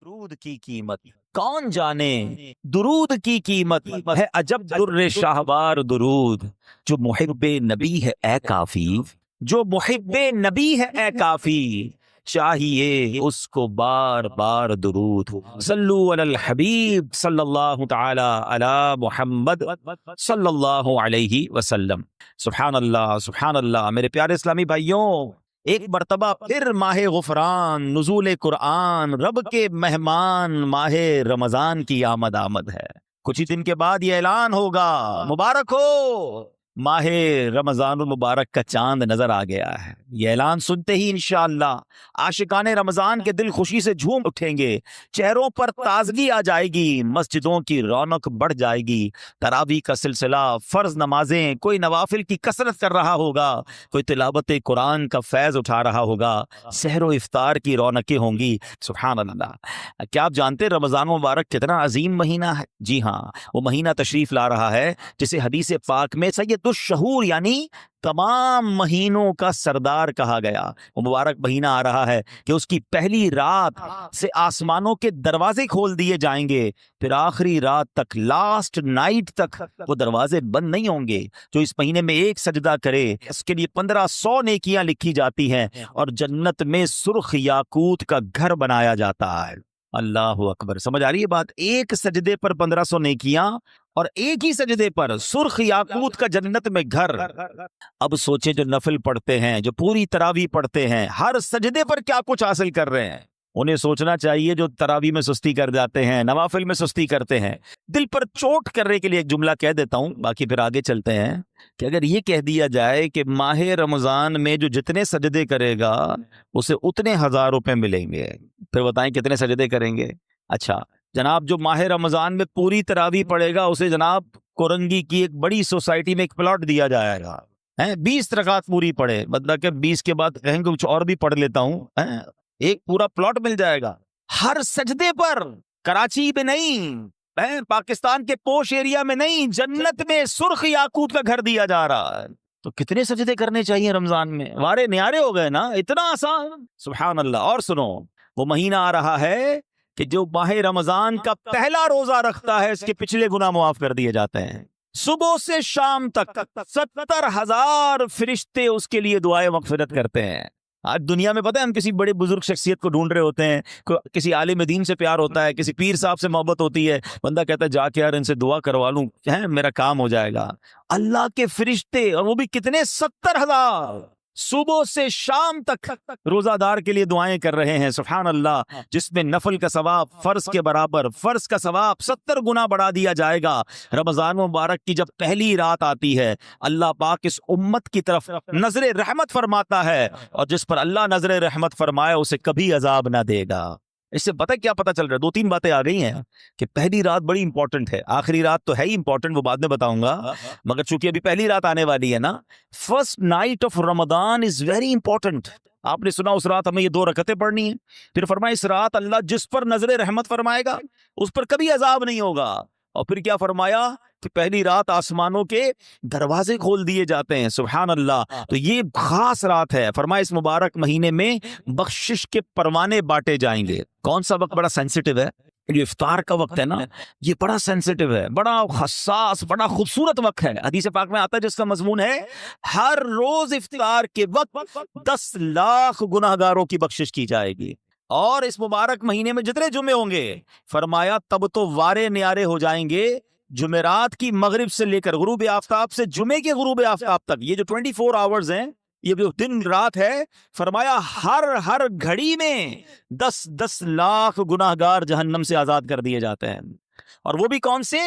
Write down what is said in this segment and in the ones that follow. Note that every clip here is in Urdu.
درود کی قیمت کون جانے، درود کی قیمت ہے عجب در شاہوار درود، جو محب نبی ہے اے کافی، جو محب نبی ہے اے کافی، چاہیے اس کو بار بار درود۔ صلو علی الحبیب صلی اللہ تعالی علی محمد صلی اللہ علیہ وسلم۔ سبحان اللہ سبحان اللہ۔ میرے پیارے اسلامی بھائیوں، ایک مرتبہ پھر ماہ غفران، نزول قرآن، رب کے مہمان ماہ رمضان کی آمد ہے۔ کچھ ہی دن کے بعد یہ اعلان ہوگا، مبارک ہو، ماہ رمضان المبارک کا چاند نظر آ گیا ہے۔ یہ اعلان سنتے ہی انشاءاللہ عاشقان رمضان کے دل خوشی سے جھوم اٹھیں گے، چہروں پر تازگی آ جائے گی، مسجدوں کی رونق بڑھ جائے گی، تراویح کا سلسلہ، فرض نمازیں، کوئی نوافل کی کثرت کر رہا ہوگا، کوئی تلاوت قرآن کا فیض اٹھا رہا ہوگا، سحر و افطار کی رونقیں ہوں گی۔ سبحان اللہ۔ کیا آپ جانتے رمضان مبارک کتنا عظیم مہینہ ہے؟ جی ہاں، وہ مہینہ تشریف لا رہا ہے جسے حدیث پاک میں سید الشہور یعنی تمام مہینوں کا سردار کہا گیا۔ وہ مبارک مہینہ آ رہا ہے کہ اس کی پہلی رات سے آسمانوں کے دروازے کھول دیے جائیں گے، پھر آخری رات تک، لاسٹ نائٹ تک وہ دروازے بند نہیں ہوں گے۔ جو اس مہینے میں ایک سجدہ کرے اس کے لیے 1500 نیکیاں لکھی جاتی ہیں، اور جنت میں سرخ یاقوت کا گھر بنایا جاتا ہے۔ اللہ اکبر۔ سمجھ آ رہی ہے بات؟ ایک سجدے پر 1500 نیکیاں، اور ایک ہی سجدے پر سرخ یاقوت کا جنت میں گھر۔ اب سوچیں جو نفل پڑھتے ہیں، جو پوری تراویح پڑھتے ہیں، ہر سجدے پر کیا کچھ حاصل کر رہے ہیں۔ انہیں سوچنا چاہیے جو تراویح میں سستی کر جاتے ہیں، نوافل میں سستی کرتے ہیں۔ دل پر چوٹ کرنے کے لیے ایک جملہ کہہ دیتا ہوں، باقی پھر آگے چلتے ہیں، کہ اگر یہ کہہ دیا جائے کہ ماہ رمضان میں جو جتنے سجدے کرے گا اسے اتنے 1000 روپے ملیں گے، پھر بتائیں کتنے سجدے کریں گے؟ اچھا جناب، جو ماہ رمضان میں پوری تراویح پڑھے گا اسے جناب کورنگی کی ایک بڑی سوسائٹی میں ایک پلاٹ دیا جائے گا، 20 رکعت پوری پڑھے، مطلب کہ 20 کے بعد کہیں گے کچھ اور بھی پڑھ لیتا ہوں، ایک پورا پلاٹ مل جائے گا ہر سجدے پر۔ کراچی میں نہیں، پاکستان کے پوش ایریا میں نہیں، جنت میں سرخ یاقوت کا گھر دیا جا رہا ہے۔ تو کتنے سجدے کرنے چاہیے رمضان میں؟ وارے نیارے ہو گئے نا، اتنا آسان۔ سبحان اللہ۔ اور سنو، وہ مہینہ آ رہا ہے کہ جو ماہ رمضان کا پہلا روزہ رکھتا ہے اس کے پچھلے گناہ معاف کر دیے جاتے ہیں۔ صبح سے شام تک 70,000 فرشتے اس کے لیے دعائیں مغفرت کرتے ہیں۔ آج دنیا میں پتہ ہے ہم کسی بڑے بزرگ شخصیت کو ڈھونڈ رہے ہوتے ہیں، کسی عالم دین سے پیار ہوتا ہے، کسی پیر صاحب سے محبت ہوتی ہے، بندہ کہتا ہے جا کے یار ان سے دعا کروا لوں، میرا کام ہو جائے گا۔ اللہ کے فرشتے، اور وہ بھی کتنے، 70,000 صبح سے شام تک روزہ دار کے لیے دعائیں کر رہے ہیں۔ سبحان اللہ۔ جس میں نفل کا ثواب فرض کے برابر، فرض کا ثواب 70 گنا بڑھا دیا جائے گا۔ رمضان مبارک کی جب پہلی رات آتی ہے، اللہ پاک اس امت کی طرف نظر رحمت فرماتا ہے، اور جس پر اللہ نظر رحمت فرمائے اسے کبھی عذاب نہ دے گا۔ اس سے کیا پتہ چل رہا ہے؟ 2-3 باتیں آ گئی ہیں کہ پہلی رات بڑی امپورٹنٹ ہے، آخری رات تو ہے ہی امپورٹنٹ، وہ بعد میں بتاؤں گا، مگر چونکہ ابھی پہلی رات آنے والی ہے نا، first night of Ramzan is very important. آپ نے سنا اس رات ہمیں یہ 2 رکعتیں پڑھنی ہیں، پھر فرمایا اس رات اللہ جس پر نظر رحمت فرمائے گا اس پر کبھی عذاب نہیں ہوگا، اور پھر کیا فرمایا کہ پہلی رات آسمانوں کے دروازے کھول دیے جاتے ہیں۔ سبحان اللہ۔ تو یہ خاص رات ہے، فرمایا اس مبارک مہینے میں بخشش کے پروانے بانٹے جائیں گے۔ کون سا وقت بڑا سینسٹیو ہے؟ یہ افطار کا وقت ہے نا، یہ بڑا سینسٹیو ہے، بڑا حساس، بڑا خوبصورت وقت ہے۔ حدیث پاک میں آتا ہے جس کا مضمون ہے ہر روز افطار کے وقت 10 لاکھ گناہگاروں کی بخشش کی جائے گی، اور اس مبارک مہینے میں جتنے جمعے ہوں گے، فرمایا تب تو وارے نیارے ہو جائیں گے، جمعرات کی مغرب سے لے کر غروب آفتاب سے جمعے کے غروب آفتاب تک، یہ جو 24 آورز ہیں، یہ جو دن رات ہے، فرمایا ہر گھڑی میں 10 لاکھ گناہگار جہنم سے آزاد کر دیے جاتے ہیں۔ اور وہ بھی کون سے؟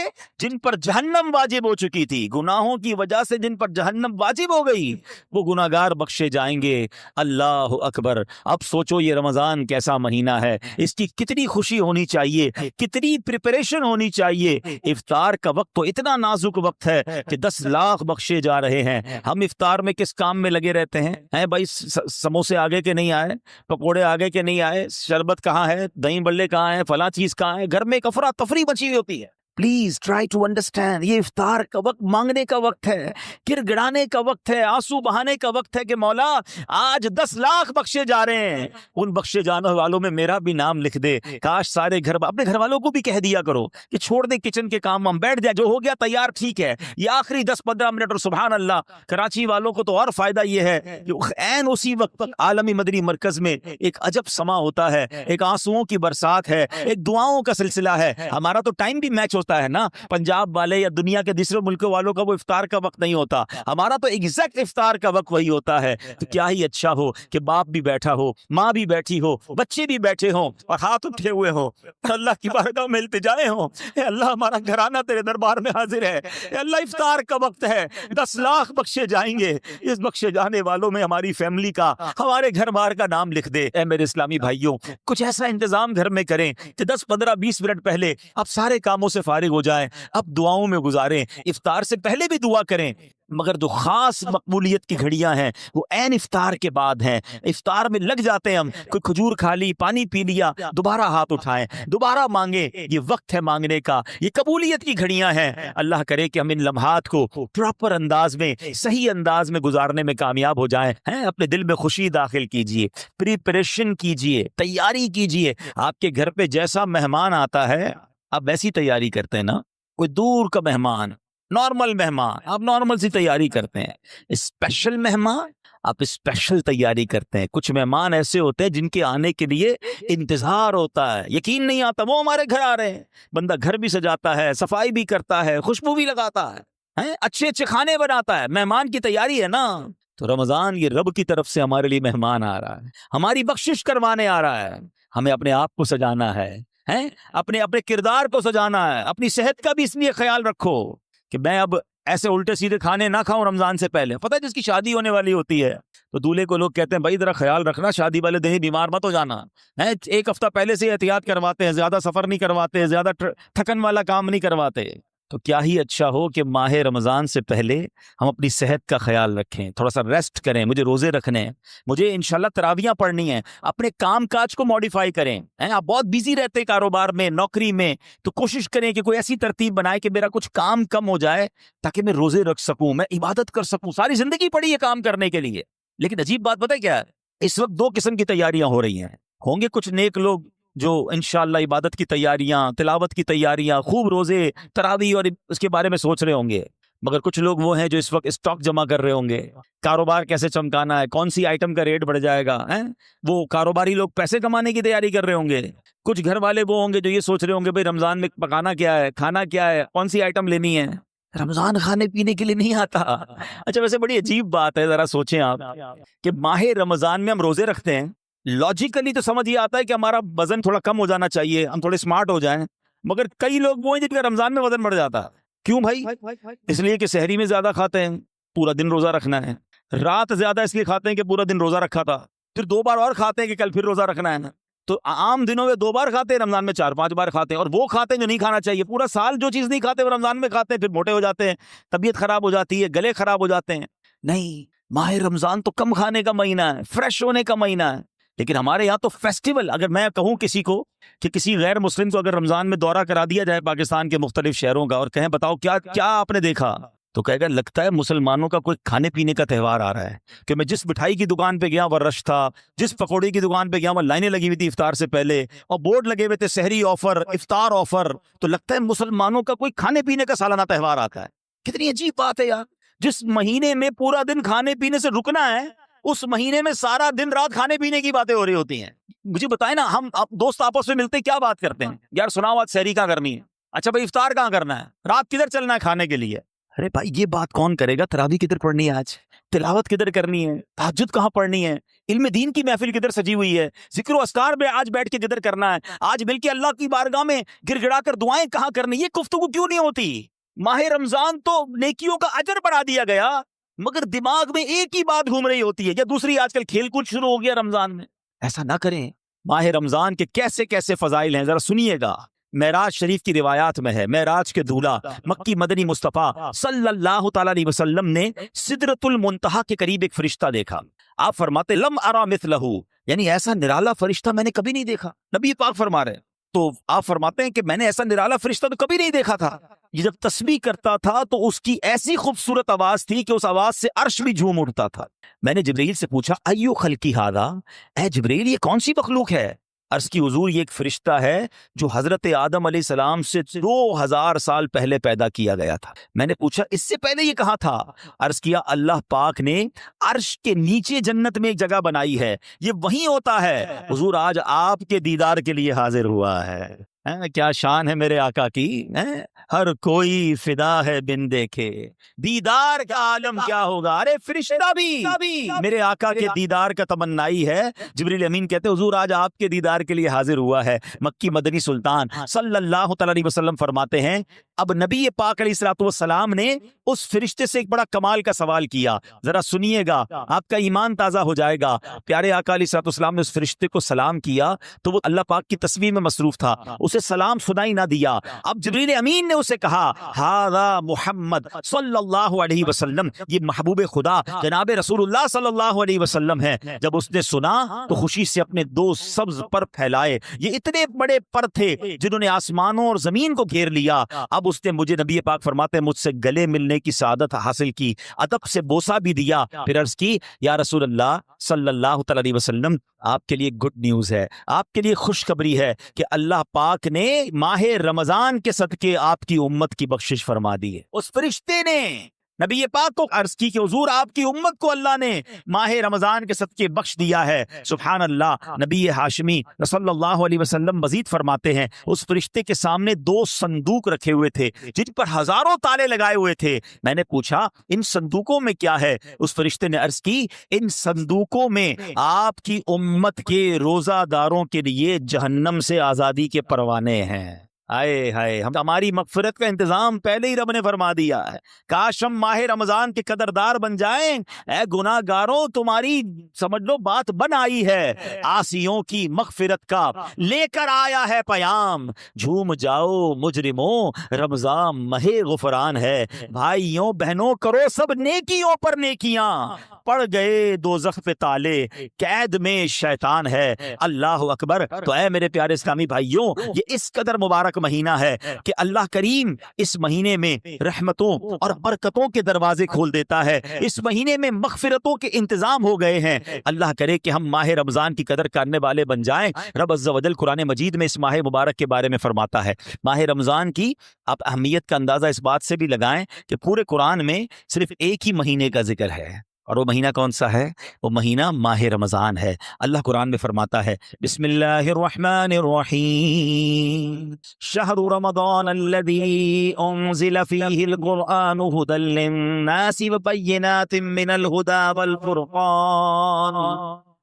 جن پر جہنم واجب ہو چکی تھی، گناہوں کی وجہ سے جن پر جہنم واجب ہو گئی، وہ گناہگار بخشے جائیں گے۔ اللہ اکبر۔ اب سوچو یہ رمضان کیسا مہینہ ہے، اس کی کتنی خوشی ہونی چاہیے، کتنی پریپریشن ہونی چاہیے۔ افطار کا وقت تو اتنا نازک وقت ہے کہ 10 لاکھ بخشے جا رہے ہیں۔ ہم افطار میں کس کام میں لگے رہتے ہیں بھائی؟ سموسے آگے کے نہیں آئے، پکوڑے آگے کے نہیں آئے، شربت کہاں ہے، دہی بلے کہاں ہے، فلاں چیز کہاں ہے، گھر میں ایک افراتفری مچی ہوئی ہوتی ہے۔ Please try to understand. یہ افطار کا وقت مانگنے کا وقت ہے, گر گڑانے کا وقت ہے, آنسو بہانے کا وقت ہے کہ مولا آج 10 لاکھ بخشے جا رہے ہیں, ان بخشے جانے والوں میں میرا بھی نام لکھ دے. کاش سارے اپنے گھر والوں کو بھی کہہ دیا کرو کہ چھوڑ دیں کچن کے کام, ہم بیٹھ جائیں, جو ہو گیا تیار ٹھیک ہے, یہ آخری 10-15 منٹ. اور سبحان اللہ کراچی والوں کو تو اور فائدہ یہ ہے کہ عین اسی وقت عالمی مدنی مرکز میں ایک عجب سما ہوتا ہے, ایک آنسوؤں کی برسات ہے, ایک دعاؤں کا سلسلہ ہے. ہمارا تو ٹائم بھی میچ ہوتا ہے نا, پنجاب والے یا دنیا کے دوسرے ملکوں والوں کا وہ افطار کا وقت نہیں ہوتا, ہمارا تو ایگزیکٹ افطار کا وقت وہی ہوتا ہے. تو کیا ہی اچھا ہو کہ باپ بھی بیٹھا ہو, ماں بھی بیٹھی ہو, بچے بھی بیٹھے ہوں اور ہاتھ اٹھے ہوئے ہوں, اللہ کی بارگاہ میں التجائے ہوں, اے اللہ ہمارا گھرانہ تیرے دربار میں حاضر ہے, اے اللہ افطار کا وقت ہے, 10 لاکھ بخشے جائیں گے, اس بخشے جانے والوں میں ہماری فیملی کا, ہمارے گھر بار کا نام لکھ دے. اے میرے اسلامی بھائیوں, کچھ ایسا انتظام گھر میں کریں کہ 10-15-20 منٹ پہلے اب سارے کاموں سے فارغ ہو جائیں, اب دعاؤں میں گزاریں. افطار سے پہلے بھی دعا کریں, مگر جو خاص مقبولیت کی گھڑیاں ہیں وہ عین افطار کے بعد ہیں. افطار میں لگ جاتے ہیں ہم, کوئی کھجور کھا لی, پانی پی لیا, دوبارہ ہاتھ اٹھائیں, دوبارہ مانگیں. یہ وقت ہے مانگنے کا, یہ قبولیت کی گھڑیاں ہیں. اللہ کرے کہ ہم ان لمحات کو پراپر انداز میں, صحیح انداز میں گزارنے میں کامیاب ہو جائیں. اپنے دل میں خوشی داخل کیجئے, پریپریشن کیجئے, تیاری کیجئے. آپ کے گھر پہ جیسا مہمان آتا ہے آپ ویسی تیاری کرتے ہیں نا, کوئی دور کا مہمان, نارمل مہمان, آپ نارمل سی تیاری کرتے ہیں. اسپیشل مہمان آپ اسپیشل تیاری کرتے ہیں. کچھ مہمان ایسے ہوتے ہیں جن کے آنے کے لیے انتظار ہوتا ہے, یقین نہیں آتا وہ ہمارے گھر آ رہے ہیں. بندہ گھر بھی سجاتا ہے, صفائی بھی کرتا ہے, خوشبو بھی لگاتا ہے, اچھے اچھے کھانے بناتا ہے. مہمان کی تیاری ہے نا. تو رمضان یہ رب کی طرف سے ہمارے لیے مہمان آ رہا ہے, ہماری بخشش کروانے آ رہا ہے. ہمیں اپنے آپ کو سجانا ہے, اپنے کردار کو سجانا ہے. اپنی صحت کا بھی اس لیے خیال رکھو کہ میں اب ایسے الٹے سیدھے کھانے نہ کھاؤں رمضان سے پہلے. پتہ ہے جس کی شادی ہونے والی ہوتی ہے تو دولہے کو لوگ کہتے ہیں بھائی ذرا خیال رکھنا, شادی والے دن بیمار مت ہو جانا. 1 ہفتہ پہلے سے احتیاط کرواتے ہیں, زیادہ سفر نہیں کرواتے, زیادہ تھکن والا کام نہیں کرواتے. تو کیا ہی اچھا ہو کہ ماہ رمضان سے پہلے ہم اپنی صحت کا خیال رکھیں, تھوڑا سا ریسٹ کریں. مجھے روزے رکھنے ہیں, مجھے انشاءاللہ تراویاں پڑھنی ہیں. اپنے کام کاج کو موڈیفائی کریں. آپ بہت بیزی رہتے ہیں کاروبار میں, نوکری میں, تو کوشش کریں کہ کوئی ایسی ترتیب بنائے کہ میرا کچھ کام کم ہو جائے تاکہ میں روزے رکھ سکوں, میں عبادت کر سکوں. ساری زندگی پڑی ہے کام کرنے کے لیے. لیکن عجیب بات پتہ ہے کیا ہے, اس وقت 2 قسم کی تیاریاں ہو رہی ہیں. ہوں گے کچھ نیک لوگ جو انشاءاللہ عبادت کی تیاریاں, تلاوت کی تیاریاں, خوب روزے, تراویح اور اس کے بارے میں سوچ رہے ہوں گے. مگر کچھ لوگ وہ ہیں جو اس وقت اسٹاک جمع کر رہے ہوں گے, کاروبار کیسے چمکانا ہے, کون سی آئٹم کا ریٹ بڑھ جائے گا. وہ کاروباری لوگ پیسے کمانے کی تیاری کر رہے ہوں گے. کچھ گھر والے وہ ہوں گے جو یہ سوچ رہے ہوں گے بھائی رمضان میں پکانا کیا ہے, کھانا کیا ہے, کون سی آئٹم لینی ہے. رمضان کھانے پینے کے لیے نہیں آتا. اچھا ویسے بڑی عجیب بات ہے, ذرا سوچیں آپ کہ ماہ رمضان میں ہم روزے رکھتے ہیں. لاجیکلی تو سمجھ یہ آتا ہے کہ ہمارا وزن تھوڑا کم ہو جانا چاہیے, ہم تھوڑے سمارٹ ہو جائیں. مگر کئی لوگ وہ ہیں جن کا رمضان میں وزن بڑھ جاتا ہے. کیوں بھائی؟ اس لیے کہ سحری میں زیادہ کھاتے ہیں, پورا دن روزہ رکھنا ہے. رات زیادہ اس لیے کھاتے ہیں کہ پورا دن روزہ رکھا تھا, پھر 2 بار اور کھاتے ہیں کہ کل پھر روزہ رکھنا ہے. تو عام دنوں میں 2 بار کھاتے ہیں, رمضان میں 4-5 بار کھاتے ہیں. اور وہ کھاتے ہیں جو نہیں کھانا چاہیے. پورا سال جو چیز نہیں کھاتے وہ رمضان میں کھاتے ہیں, پھر موٹے ہو جاتے ہیں, طبیعت خراب ہو جاتی ہے, گلے خراب ہو جاتے ہیں. نہیں, ماہ رمضان تو کم کھانے کا مہینہ ہے, فریش ہونے کا مہینہ ہے. لیکن ہمارے یہاں تو فیسٹیول, اگر میں کہوں کسی کو کہ کسی غیر مسلم کو اگر رمضان میں دورہ کرا دیا جائے پاکستان کے مختلف شہروں کا اور کہیں بتاؤ کیا آپ نے دیکھا, تو کہے گا لگتا ہے مسلمانوں کا کوئی کھانے پینے کا تہوار آ رہا ہے. کہ میں جس مٹھائی کی دکان پہ گیا وہ رش تھا, جس پکوڑی کی دکان پہ گیا وہ لائنیں لگی ہوئی تھی افطار سے پہلے, اور بورڈ لگے ہوئے تھے سحری آفر, افطار آفر. تو لگتا ہے مسلمانوں کا کوئی کھانے پینے کا سالانہ تہوار آتا ہے. کتنی عجیب بات ہے یار, جس مہینے میں پورا دن کھانے پینے سے رکنا ہے اس مہینے میں سارا دن رات کھانے پینے کی باتیں ہو رہی ہوتی ہیں. مجھے بتائیں نا, ہم دوست آپس میں ملتے کیا بات کرتے ہیں, یار سناؤ آج سحری کہاں کرنی ہے, اچھا بھائی افطار کہاں کرنا ہے, رات کدھر چلنا ہے کھانے کے لیے. ارے بھائی یہ بات کون کرے گا, تراویح کدھر پڑھنی ہے, آج تلاوت کدھر کرنی ہے, تہجد کہاں پڑھنی ہے, علم دین کی محفل کدھر سجی ہوئی ہے, ذکر و اذکار میں آج بیٹھ کے کدھر کرنا ہے, آج مل کے اللہ کی بارگاہ میں گر گڑا کر دعائیں کہاں کرنی, یہ گفتگو کیوں نہیں ہوتی. ماہ رمضان تو نیکیوں کا اجر بڑھا دیا گیا, مگر دماغ میں ایک ہی بات گھوم رہی ہوتی ہے, یا دوسری آج کل کھیل کود شروع ہو گیا رمضان میں. ایسا نہ کریں. ماہ رمضان کے کیسے کیسے فضائل ہیں ذرا سنیے گا. معراج شریف کی روایات میں ہے, معراج کے دولہ مکی مدنی مصطفیٰ صلی اللہ تعالی علیہ وسلم نے سدرۃ المنتہا کے قریب ایک فرشتہ دیکھا. آپ فرماتے لم ارا مثلہ, یعنی ایسا نرالا فرشتہ میں نے کبھی نہیں دیکھا. نبی پاک فرما رہے تو آپ فرماتے ہیں کہ میں نے ایسا نرالا فرشتہ تو کبھی نہیں دیکھا تھا. یہ جب تسبیح کرتا تھا تو اس کی ایسی خوبصورت آواز تھی کہ اس آواز سے عرش بھی جھوم اٹھتا تھا. میں نے جبرائیل سے پوچھا ایو خلقی ھذا، اے جبرائیل یہ کون سی مخلوق ہے؟ عرض کی حضور یہ ایک فرشتہ ہے جو حضرت آدم علیہ السلام سے 2000 سال پہلے پیدا کیا گیا تھا. میں نے پوچھا اس سے پہلے یہ کہاں تھا؟ عرض کیا اللہ پاک نے عرش کے نیچے جنت میں ایک جگہ بنائی ہے، یہ وہیں ہوتا ہے. حضور آج آپ کے دیدار کے لیے حاضر ہوا ہے. کیا شان ہے میرے آقا کی. ہر کوئی فدا ہے بن دیکھے، دیدار کا عالم کیا ہوگا. ارے فرشتہ بھی میرے آقا کے دیدار کا تمنائی ہے. جبریل امین کہتے حضور آج آپ کے دیدار کے لیے حاضر ہوا ہے. مکی مدنی سلطان صلی اللہ تعالی علیہ وسلم فرماتے ہیں اب نبی پاک علیہ الصلوۃ والسلام نے اس فرشتے سے ایک بڑا کمال کا سوال کیا. ذرا سنیے گا، آپ کا ایمان تازہ ہو جائے گا. پیارے آقا علیہ الصلوۃ والسلام نے اس فرشتے کو سلام کیا تو وہ اللہ پاک کی تسبیح میں مصروف تھا، اسے سلام سنائی نہ دیا. اب جبریل امین نے اسے کہا ھذا محمد صلی اللہ علیہ وسلم، یہ محبوب خدا جناب رسول اللہ صلی اللہ علیہ وسلم ہے. جب اس نے سنا تو خوشی سے اپنے 2 سبز پر پھیلائے. یہ اتنے بڑے پر تھے جنہوں نے آسمانوں اور زمین کو گھیر لیا. اب اس نے مجھے نبی پاک فرماتے ہیں مجھ سے گلے ملنے کی سعادت حاصل کی، ادب سے بوسہ بھی دیا. پھر عرض کی یا رسول اللہ صلی اللہ تعالی علیہ وسلم آپ کے لیے گڈ نیوز ہے، آپ کے لیے خوشخبری ہے کہ اللہ پاک نے ماہ رمضان کے صدقے آپ کی امت کی بخشش فرما دی ہے. اس فرشتے نے نبی پاک کو عرض کی کہ حضور آپ کی امت کو اللہ نے ماہ رمضان کے صدقے بخش دیا ہے. سبحان اللہ. نبی ہاشمی صلی اللہ علیہ وسلم مزید فرماتے ہیں اس فرشتے کے سامنے 2 صندوق رکھے ہوئے تھے جن پر ہزاروں تالے لگائے ہوئے تھے. میں نے پوچھا ان صندوقوں میں کیا ہے؟ اس فرشتے نے عرض کی ان صندوقوں میں آپ کی امت کے روزہ داروں کے لیے جہنم سے آزادی کے پروانے ہیں. آئے ہائے، ہماری مغفرت کا انتظام پہلے ہی رب نے فرما دیا ہے. کاش ہم ماہ رمضان کے قدردار بن جائیں. اے گناہ گاروں تمہاری سمجھ لو بات بن آئی ہے. عاصیوں کی مغفرت کا لے کر آیا ہے پیام. جھوم جاؤ مجرموں رمضان ماہ غفران ہے. بھائیوں بہنوں کرو سب نیکیوں پر نیکیاں، پڑ گئے دوزخ پہ تالے قید میں شیطان ہے. اللہ اکبر. تو اے میرے پیارے اسلامی بھائیوں یہ اس قدر مبارک مہینہ ہے کہ اللہ کریم اس مہینے میں رحمتوں اور برکتوں کے دروازے کھول دیتا ہے. اس مہینے میں مغفرتوں کے انتظام ہو گئے ہیں. اللہ کرے کہ ہم ماہ رمضان کی قدر کرنے والے بن جائیں. رب عز و جل قرآن مجید میں اس ماہ مبارک کے بارے میں فرماتا ہے. ماہ رمضان کی آپ اہمیت کا اندازہ اس بات سے بھی لگائیں کہ پورے قرآن میں صرف ایک ہی مہینے کا ذکر ہے، اور وہ مہینہ کون سا ہے؟ وہ مہینہ ماہ رمضان ہے. اللہ قرآن میں فرماتا ہے بسم اللہ الرحمن الرحیم شہر رمضان الذی انزل فیہ القرآن ھدی للناس وبینات من الھدی والفرقان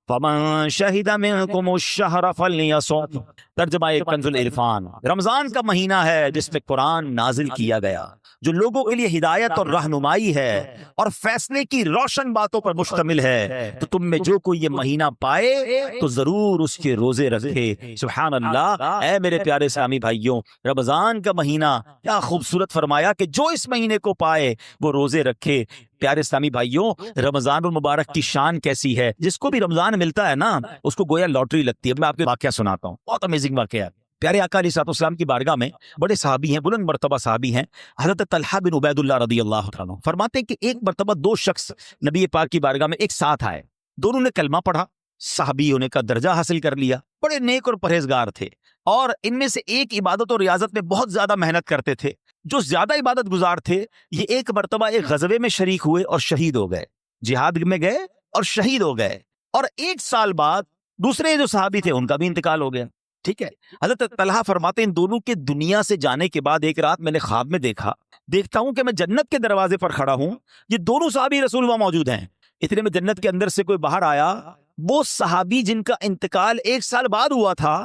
فمن شہد منکم الشہر فلیصم. ترجمہ کنز العرفان. رمضان کا مہینہ ہے جس میں قرآن نازل کیا گیا، جو لوگوں کے لیے ہدایت اور رہنمائی ہے اور فیصلے کی روشن باتوں پر مشتمل ہے. تو تم میں جو کوئی یہ مہینہ پائے تو ضرور اس کے روزے رکھے. سبحان اللہ. اے میرے پیارے اسلامی بھائیوں رمضان کا مہینہ کیا خوبصورت فرمایا کہ جو اس مہینے کو پائے وہ روزے رکھے. پیارے اسلامی بھائیوں رمضان المبارک کی شان کیسی ہے. جس کو بھی رمضان ملتا ہے نا اس کو گویا لاٹری لگتی ہے. میں آپ کو واقعہ سناتا ہوں، بہت امیزنگ واقعہ. پیارے آقا علیہ الصلوۃ والسلام کی بارگاہ میں بڑے صحابی ہیں، بلند مرتبہ صحابی ہیں، حضرت طلحہ بن عبید اللہ رضی اللہ عنہ. فرماتے ہیں کہ ایک مرتبہ 2 شخص نبی پاک کی بارگاہ میں ایک ساتھ آئے. دونوں نے کلمہ پڑھا، صحابی ہونے کا درجہ حاصل کر لیا، بڑے نیک اور پرہیزگار تھے، اور ان میں سے ایک عبادت اور ریاضت میں بہت زیادہ محنت کرتے تھے. جو زیادہ عبادت گزار تھے یہ ایک مرتبہ ایک غزوے میں شریک ہوئے اور شہید ہو گئے. جہاد میں گئے اور شہید ہو گئے، اور 1 سال بعد دوسرے جو صحابی تھے ان کا بھی انتقال ہو گیا. ٹھیک ہے. حضرت طلحہ فرماتے ہیں ان دونوں کے دنیا سے جانے کے بعد ایک رات میں نے خواب میں دیکھتا ہوں کہ میں جنت کے دروازے پر کھڑا ہوں، یہ دونوں صحابی رسول وہاں موجود ہیں. اتنے میں جنت کے اندر سے کوئی باہر آیا، وہ صحابی جن کا انتقال 1 سال بعد ہوا تھا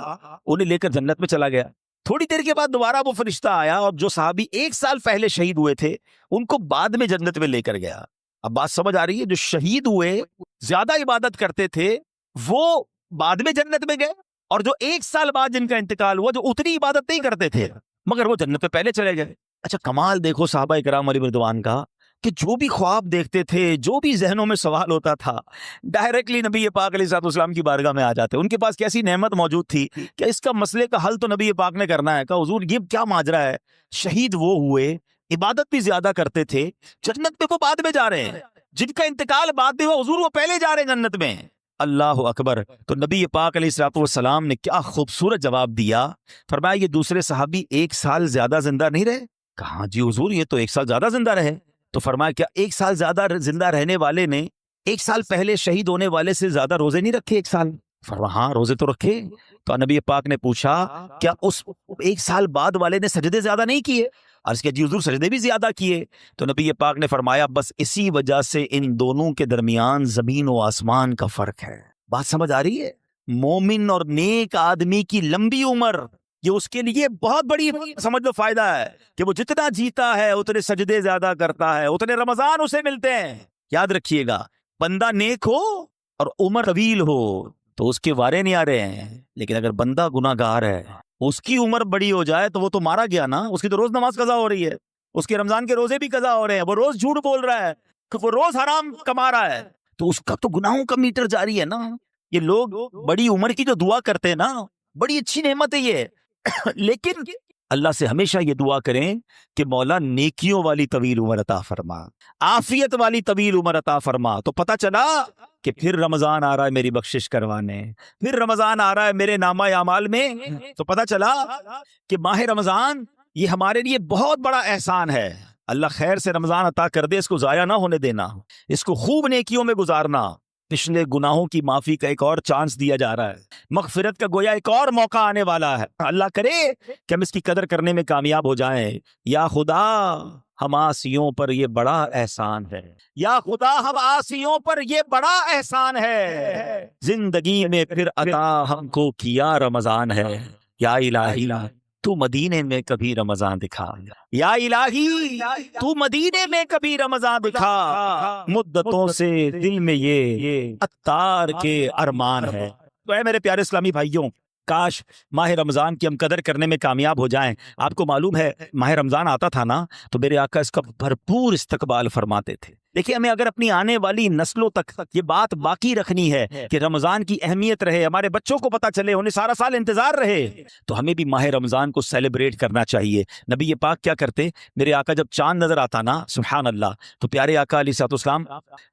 انہیں لے کر جنت میں چلا گیا. تھوڑی دیر کے بعد دوبارہ وہ فرشتہ آیا اور جو صحابی 1 سال پہلے شہید ہوئے تھے ان کو بعد میں جنت میں لے کر گیا. اب بات سمجھ آ رہی ہے؟ جو شہید ہوئے زیادہ عبادت کرتے تھے وہ بعد میں جنت میں گئے، اور جو 1 سال بعد جن کا انتقال ہوا جو اتنی عبادت نہیں کرتے تھے مگر وہ جنت پہ پہلے چلے گئے. اچھا کمال دیکھو صحابہ کرام علیہ رضوان کا. کہ جو بھی خواب دیکھتے تھے، جو بھی ذہنوں میں سوال ہوتا تھا، ڈائریکٹلی نبی پاک علیہ الصلوۃ والسلام کی بارگاہ میں آ جاتے. ان کے پاس کیسی نعمت موجود تھی کہ اس کا مسئلے کا حل تو نبی پاک نے کرنا ہے. کہا حضور یہ کیا ماجرا ہے؟ شہید وہ ہوئے، عبادت بھی زیادہ کرتے تھے، جنت میں وہ بعد میں جا رہے ہیں، جن کا انتقال بعد میں ہوا حضور وہ پہلے جا رہے ہیں جنت میں. اللہ اکبر. تو نبی پاک علیہ الصلوۃ والسلام نے کیا خوبصورت جواب دیا. فرمایا یہ دوسرے صحابی 1 سال زیادہ زندہ نہیں رہے؟ کہا جی حضور یہ تو 1 سال زیادہ زندہ رہے. تو فرمایا کیا 1 سال زیادہ زندہ رہنے والے نے 1 سال پہلے شہید ہونے والے سے زیادہ روزے نہیں رکھے 1 سال؟ فرمایا ہاں روزے تو رکھے. تو نبی پاک نے پوچھا کیا اس 1 سال بعد والے نے سجدے زیادہ نہیں کیے؟ عرض کیا جی حضور سجدے بھی زیادہ کیے. تو نبی پاک نے فرمایا بس اسی وجہ سے ان دونوں کے درمیان زمین و آسمان کا فرق ہے. بات سمجھ آ رہی ہے؟ مومن اور نیک آدمی کی لمبی عمر یہ اس کے لیے بہت بڑی سمجھ لو فائدہ ہے کہ وہ جتنا جیتا ہے اتنے سجدے زیادہ کرتا ہے، اتنے رمضان اسے ملتے ہیں. یاد رکھیے گا بندہ نیک ہو اور عمر طویل ہو تو اس کے وارے نہیں آ رہے ہیں، لیکن اگر بندہ گناہ گار ہے اس کی عمر بڑی ہو جائے تو وہ تو مارا گیا نا. اس کی تو روز نماز قضا ہو رہی ہے، اس کے رمضان کے روزے بھی قضا ہو رہے ہیں، وہ روز جھوٹ بول رہا ہے، وہ روز حرام کما رہا ہے، تو اس کا تو گناہوں کا میٹر جاری ہے نا. یہ لوگ بڑی عمر کی جو دعا کرتے ہیں نا بڑی اچھی نعمت ہے یہ لیکن اللہ سے ہمیشہ یہ دعا کریں کہ مولا نیکیوں والی طویل عمر عطا فرما، عافیت والی طویل عمر عطا فرما. تو پتہ چلا کہ پھر رمضان آ رہا ہے میری بخشش کروانے، پھر رمضان آ رہا ہے میرے نامہ اعمال میں. تو پتہ چلا کہ ماہ رمضان یہ ہمارے لیے بہت بڑا احسان ہے. اللہ خیر سے رمضان عطا کر دے، اس کو ضائع نہ ہونے دینا، اس کو خوب نیکیوں میں گزارنا. پچھلے گناہوں کی معافی کا ایک اور چانس دیا جا رہا ہے، مغفرت کا گویا ایک اور موقع آنے والا ہے. اللہ کرے کہ ہم اس کی قدر کرنے میں کامیاب ہو جائیں. یا خدا ہم آسیوں پر یہ بڑا احسان ہے، یا خدا ہم آسیوں پر یہ بڑا احسان ہے، زندگی میں پھر عطا ہم کو کیا رمضان ہے. یا الہی تو مدینے میں کبھی رمضان دکھا، یا الہی تو مدینے میں کبھی رمضان دکھا، مدتوں سے دل میں یہ عطار کے ارمان ہے. تو اے میرے پیارے اسلامی بھائیوں، کاش ماہ رمضان کی ہم قدر کرنے میں کامیاب ہو جائیں. آپ کو معلوم ہے ماہ رمضان آتا تھا نا تو میرے آقا اس کا بھرپور استقبال فرماتے تھے. دیکھیں ہمیں اگر اپنی آنے والی نسلوں تک یہ بات باقی رکھنی ہے کہ رمضان کی اہمیت رہے، ہمارے بچوں کو پتا چلے، انہیں سارا سال انتظار رہے، تو ہمیں بھی ماہ رمضان کو سیلیبریٹ کرنا چاہیے. نبی پاک کیا کرتے، میرے آقا جب چاند نظر آتا نا سبحان اللہ تو پیارے آقا علیہ الصلوۃ والسلام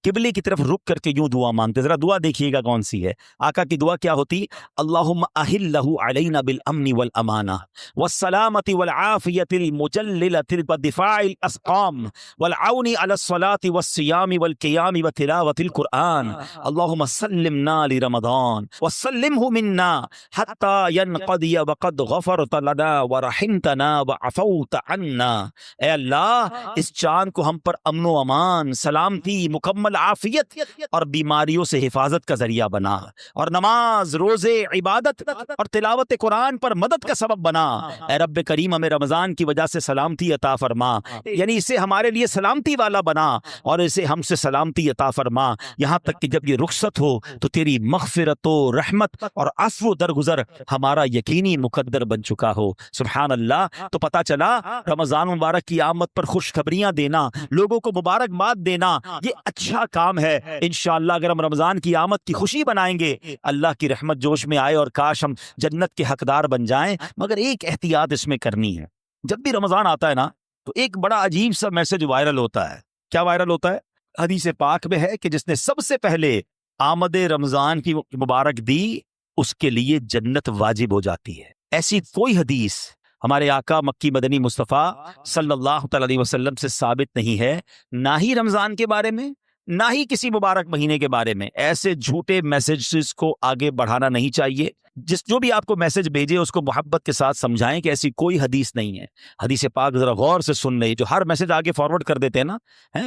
قبلے کی طرف رک کر کے یوں دعا مانگتے. ذرا دعا دیکھیے گا کون سی ہے. آقا کی دعا کیا ہوتی؟ اللہم اہلہ علینا بالامن والامانہ والسلامۃ والعافیۃ المجللۃ والدفاع الاسقام والعون علی الصلاۃ والصیام والقیام وتلاوۃ القرآن. اللہم سلمنا لرمضان وسلمہ منا حتی ینقضی وقد غفرت لنا ورحمتنا وعفوت عنا. اے اللہ اس چاند کو ہم پر امن و امان، سلامتی، مکمل عافیت اور بیماریوں سے حفاظت کا ذریعہ بنا، اور نماز، روزے، عبادت اور تلاوت قرآن پر مدد کا سبب بنا. اے رب کریم ہمیں رمضان کی وجہ سے سلامتی عطا فرما، یعنی اسے ہمارے لیے سلامتی والا بنا اور اسے ہم سے سلامتی عطا فرما، یہاں تک کہ جب یہ رخصت ہو تو تیری مغفرت و رحمت اور عفو درگزر ہمارا یقینی مقدر بن چکا ہو. سبحان اللہ. تو پتا چلا رمضان مبارک کی آمد پر خوشخبریاں دینا، لوگوں کو مبارکباد دینا، یہ اچھا کام ہے. انشاءاللہ اگر ہم رمضان کی آمد کی خوشی بنائیں گے اللہ کی رحمت جوش میں آئے اور کاش ہم جنت کے حقدار بن جائیں. مگر ایک احتیاط اس میں کرنی ہے، جب بھی رمضان آتا ہے نا تو ایک بڑا عجیب سا میسج وائرل ہوتا ہے. کیا وائرل ہوتا ہے؟ حدیث پاک میں ہے کہ جس نے سب سے پہلے آمد رمضان کی مبارک دی اس کے لیے جنت واجب ہو جاتی ہے. ایسی کوئی حدیث ہمارے آقا مکی مدنی مصطفیٰ صلی اللہ تعالی علیہ وسلم سے ثابت نہیں ہے، نہ ہی رمضان کے بارے میں نہ ہی کسی مبارک مہینے کے بارے میں. ایسے جھوٹے میسجز کو آگے بڑھانا نہیں چاہیے. جو بھی آپ کو میسج بھیجے اس کو محبت کے ساتھ سمجھائیں کہ ایسی کوئی حدیث نہیں ہے. حدیث پاک ذرا غور سے سن لیں. جو ہر میسج آگے فارورڈ کر دیتے ہیں نا،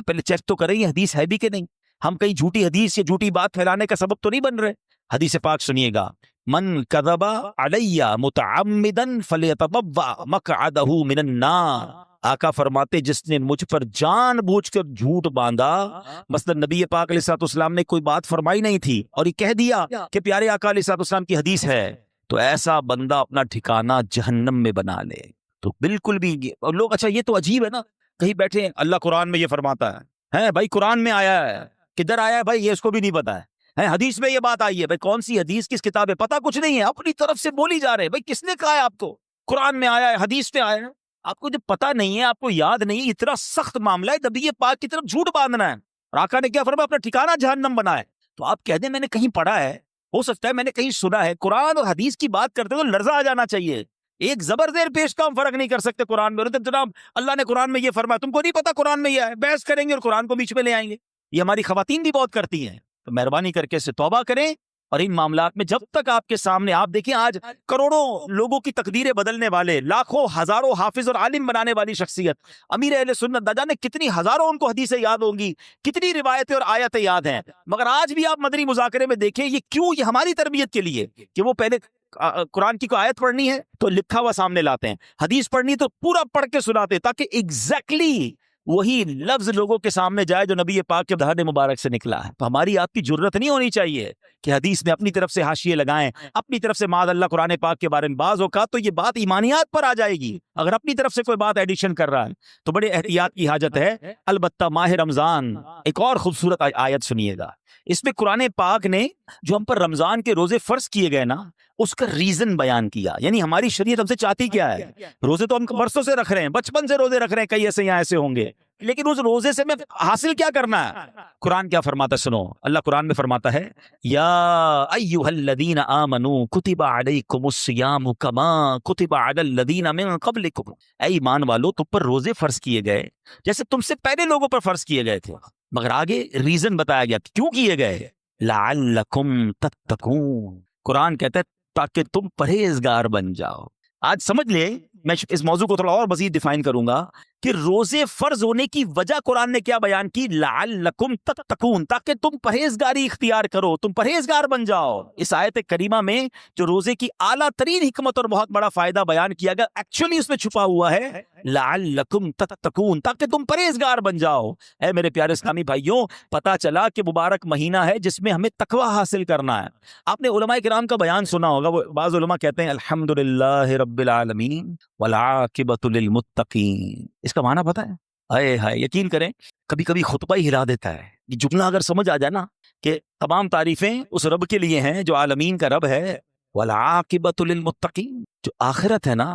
پہلے چیک تو کریں یہ حدیث ہے بھی کہ نہیں. ہم کہیں جھوٹی حدیث یا جھوٹی بات پھیلانے کا سبب تو نہیں بن رہے. حدیث پاک سنیے گا، من کذب علی متعمدا فلیتبوأ مقعدہ من النار. آقا فرماتے جس نے مجھ پر جان بوجھ کر جھوٹ باندھا، مثلا نبی پاک علیہ الصلوۃ والسلام نے کوئی بات فرمائی نہیں تھی اور یہ کہہ دیا کہ پیارے آقا علیہ الصلوۃ والسلام کی حدیث ہے، تو ایسا بندہ اپنا ٹھکانہ جہنم میں بنا لے. تو بالکل بھی اور لوگ اچھا یہ تو عجیب ہے نا، کہیں بیٹھے ہیں اللہ قرآن میں یہ فرماتا ہے بھائی قرآن میں آیا ہے، کدھر آیا ہے بھائی یہ اس کو بھی نہیں پتا ہے، حدیث میں یہ بات آئی ہے، بھائی کون سی حدیث کس کتاب ہے پتا کچھ نہیں ہے، اپنی طرف سے بولی جا رہے ہیں، بھائی کس نے کہا ہے آپ کو؟ قرآن میں آیا ہے، حدیث میں آیا ہے، آپ کو جب پتا نہیں ہے، آپ کو یاد نہیں، اتنا سخت معاملہ ہے، نبی پاک کی طرف جھوٹ باندھنا ہے، اور آقا نے کیا فرمایا؟ اپنا ٹھکانہ جہنم بنا ہے۔ تو آپ کہہ دیں میں نے کہیں پڑھا ہے، ہو سکتا ہے میں نے کہیں سنا ہے، قرآن اور حدیث کی بات کرتے تو لرزہ آ جانا چاہیے، ایک زبر زیر پیش کا ہم فرق نہیں کر سکتے قرآن میں، جناب اللہ نے قرآن میں یہ فرمایا، تم کو نہیں پتا قرآن میں یہ ہے، بحث کریں گے اور قرآن کو بیچ میں لے آئیں گے۔ یہ ہماری خواتین بھی بہت کرتی ہیں، تو مہربانی کر کے اس سے توبہ کریں، اور ان معاملات میں جب تک آپ کے سامنے، آپ دیکھیں آج کروڑوں لوگوں کی تقدیریں بدلنے والے، لاکھوں ہزاروں حافظ اور عالم بنانے والی شخصیت امیر اہل سنت، نہ جانے کتنی ہزاروں ان کو حدیثیں یاد ہوں گی، کتنی روایتیں اور آیتیں یاد ہیں، مگر آج بھی آپ مدنی مذاکرے میں دیکھیں یہ کیوں، یہ ہماری تربیت کے لیے کہ وہ پہلے قرآن کی کوئی آیت پڑھنی ہے تو لکھا ہوا سامنے لاتے ہیں، حدیث پڑھنی تو پورا پڑھ کے سناتے، تاکہ ایگزیکٹلی وہی لفظ لوگوں کے سامنے جائے جو نبی پاک کے دہن مبارک سے نکلا ہے۔ تو ہماری آپ کی جرت نہیں ہونی چاہیے کہ حدیث میں اپنی طرف سے حاشیے لگائیں، اپنی طرف سے معاذ اللہ قرآن پاک کے بارے میں، بعض اوقات تو یہ بات ایمانیات پر آ جائے گی، اگر اپنی طرف سے کوئی بات ایڈیشن کر رہا ہے تو بڑے احتیاط کی حاجت ہے۔ البتہ ماہ رمضان ایک اور خوبصورت آیت سنیے گا، اس میں قرآن پاک نے جو ہم پر رمضان کے روزے فرض کیے گئے نا، اس کا ریزن بیان کیا، یعنی ہماری شریعت ہم سے چاہتی کیا ہے؟ روزے تو ہم برسوں سے رکھ رہے ہیں، بچپن سے روزے رکھ رہے ہیں، کئی ایسے یہاں ایسے ہوں گے، لیکن اس روزے سے میں حاصل کیا کرنا ہے؟ قرآن کیا فرماتا ہے سنو، اللہ قرآن میں فرماتا ہے یا ایھا الذین آمنوا کتب علیکم الصیام کما کتب علی الذین من قبلکم، اے ایمان والو تم پر روزے فرض کیے گئے جیسے تم سے پہلے لوگوں پر فرض کیے گئے تھے، مگر آگے ریزن بتایا گیا کیوں کیے گئے، لعلکم تتقون، قرآن کہتا ہے تاکہ تم پرہیزگار بن جاؤ۔ آج سمجھ لیں، میں اس موضوع کو تھوڑا اور مزید ڈیفائن کروں گا کہ روزے فرض ہونے کی وجہ قرآن نے کیا بیان کی، لعلکم تتقون، تاکہ تم پرہیزگاری اختیار کرو، تم پرہیزگار بن جاؤ۔ اس آیت کریمہ میں جو روزے کی اعلیٰ ترین حکمت اور بہت بڑا فائدہ بیان کیا گیا، ایکچولی اس میں چھپا ہوا ہے لعلکم تتقون، تاکہ تم پرہیزگار بن جاؤ۔ اے میرے پیارے اسلامی بھائیوں، پتہ چلا کہ مبارک مہینہ ہے جس میں ہمیں تقوی حاصل کرنا ہے۔ آپ نے علماء کرام کا بیان سنا ہوگا، وہ بعض علماء کہتے ہیں الحمدللہ رب العالمین والعاقبۃ للمتقین، اس کا معنی پتہ ہے؟ اے ہائے، یقین کریں کبھی کبھی خطبہ ہی ہلا دیتا ہے، یہ جملہ اگر سمجھ آ جائے نا کہ تمام تعریفیں اس رب کے لیے ہیں جو عالمین کا رب ہے، والعاقبۃ للمتقین، جو آخرت ہے نا،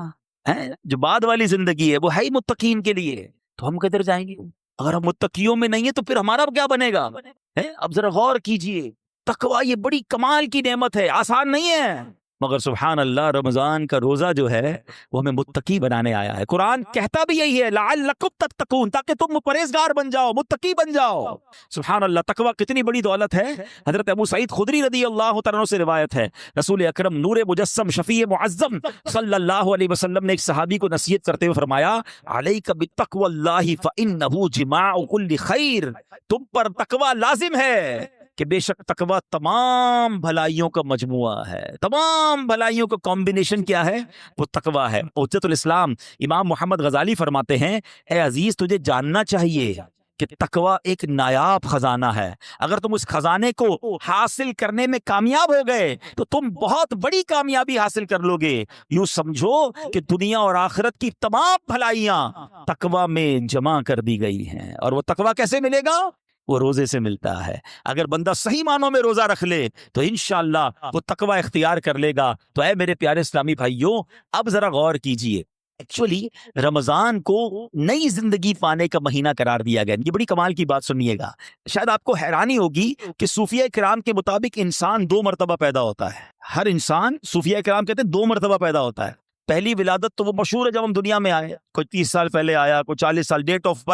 جو بعد والی زندگی ہے وہ ہے ہی متقین کے لیے، تو ہم کدھر جائیں گے؟ اگر ہم متقیوں میں نہیں ہیں تو پھر ہمارا کیا بنے گا؟ اب ذرا غور کیجئے، تقوی یہ بڑی کمال کی نعمت ہے، آسان نہیں ہے، مگر سبحان اللہ رمضان کا روزہ جو ہے وہ ہمیں متقی بنانے آیا ہے۔ قرآن کہتا بھی یہی ہے لعلکم تتقون، تاکہ تم پرہیزگار بن جاؤ، متقی بن جاؤ۔ سبحان اللہ، تقوی کتنی بڑی دولت ہے۔ حضرت ابو سعید خدری رضی اللہ تعالیٰ عنہ سے روایت ہے، رسول اکرم نور مجسم شفیع معظم صلی اللہ علیہ وسلم نے ایک صحابی کو نصیحت کرتے ہوئے فرمایا علیک بتقوی اللہ فانہ جماع کل خیر، تم پر تقوی لازم ہے کہ بے شک تقوی تمام بھلائیوں کا مجموعہ ہے، تمام بھلائیوں کا کمبینیشن کیا ہے؟ وہ تقوی ہے۔ حجت الاسلام امام محمد غزالی فرماتے ہیں اے عزیز تجھے جاننا چاہیے کہ تقوی ایک نایاب خزانہ ہے، اگر تم اس خزانے کو حاصل کرنے میں کامیاب ہو گئے تو تم بہت بڑی کامیابی حاصل کر لو گے۔ یوں سمجھو کہ دنیا اور آخرت کی تمام بھلائیاں تقوی میں جمع کر دی گئی ہیں، اور وہ تقوی کیسے ملے گا؟ وہ روزے سے ملتا ہے۔ اگر بندہ صحیح معنوں میں روزہ رکھ لے تو انشاءاللہ وہ تقوی اختیار کر لے گا۔ تو اے میرے پیارے اسلامی بھائیوں، اب ذرا غور کیجئے، ایکچولی رمضان کو نئی زندگی پانے کا مہینہ قرار دیا گیا۔ یہ بڑی کمال کی بات سنیے گا، شاید آپ کو حیرانی ہوگی کہ صوفیہ کرام کے مطابق انسان 2 مرتبہ پیدا ہوتا ہے۔ ہر انسان، صوفیہ کرام کہتے ہیں 2 مرتبہ پیدا ہوتا ہے۔ پہلی ولادت تو وہ مشہور ہے جب ہم دنیا میں آئے، کوئی 30 سال پہلے آیا، کوئی 40 سال، ڈیٹ آف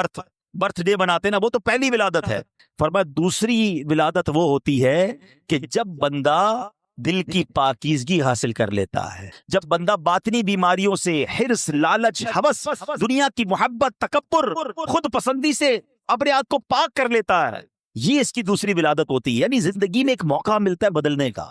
برتھ ڈے بناتے ہیں نا، وہ تو پہلی ولادت ہے۔ فرمایا دوسری ولادت وہ ہوتی ہے کہ جب بندہ دل کی پاکیزگی حاصل کر لیتا ہے، جب بندہ باطنی بیماریوں سے، حرص، لالچ، ہوس، دنیا کی محبت، تکبر، خود پسندی سے اپنے آپ کو پاک کر لیتا ہے، یہ اس کی دوسری ولادت ہوتی ہے۔ یعنی زندگی میں ایک موقع ملتا ہے بدلنے کا،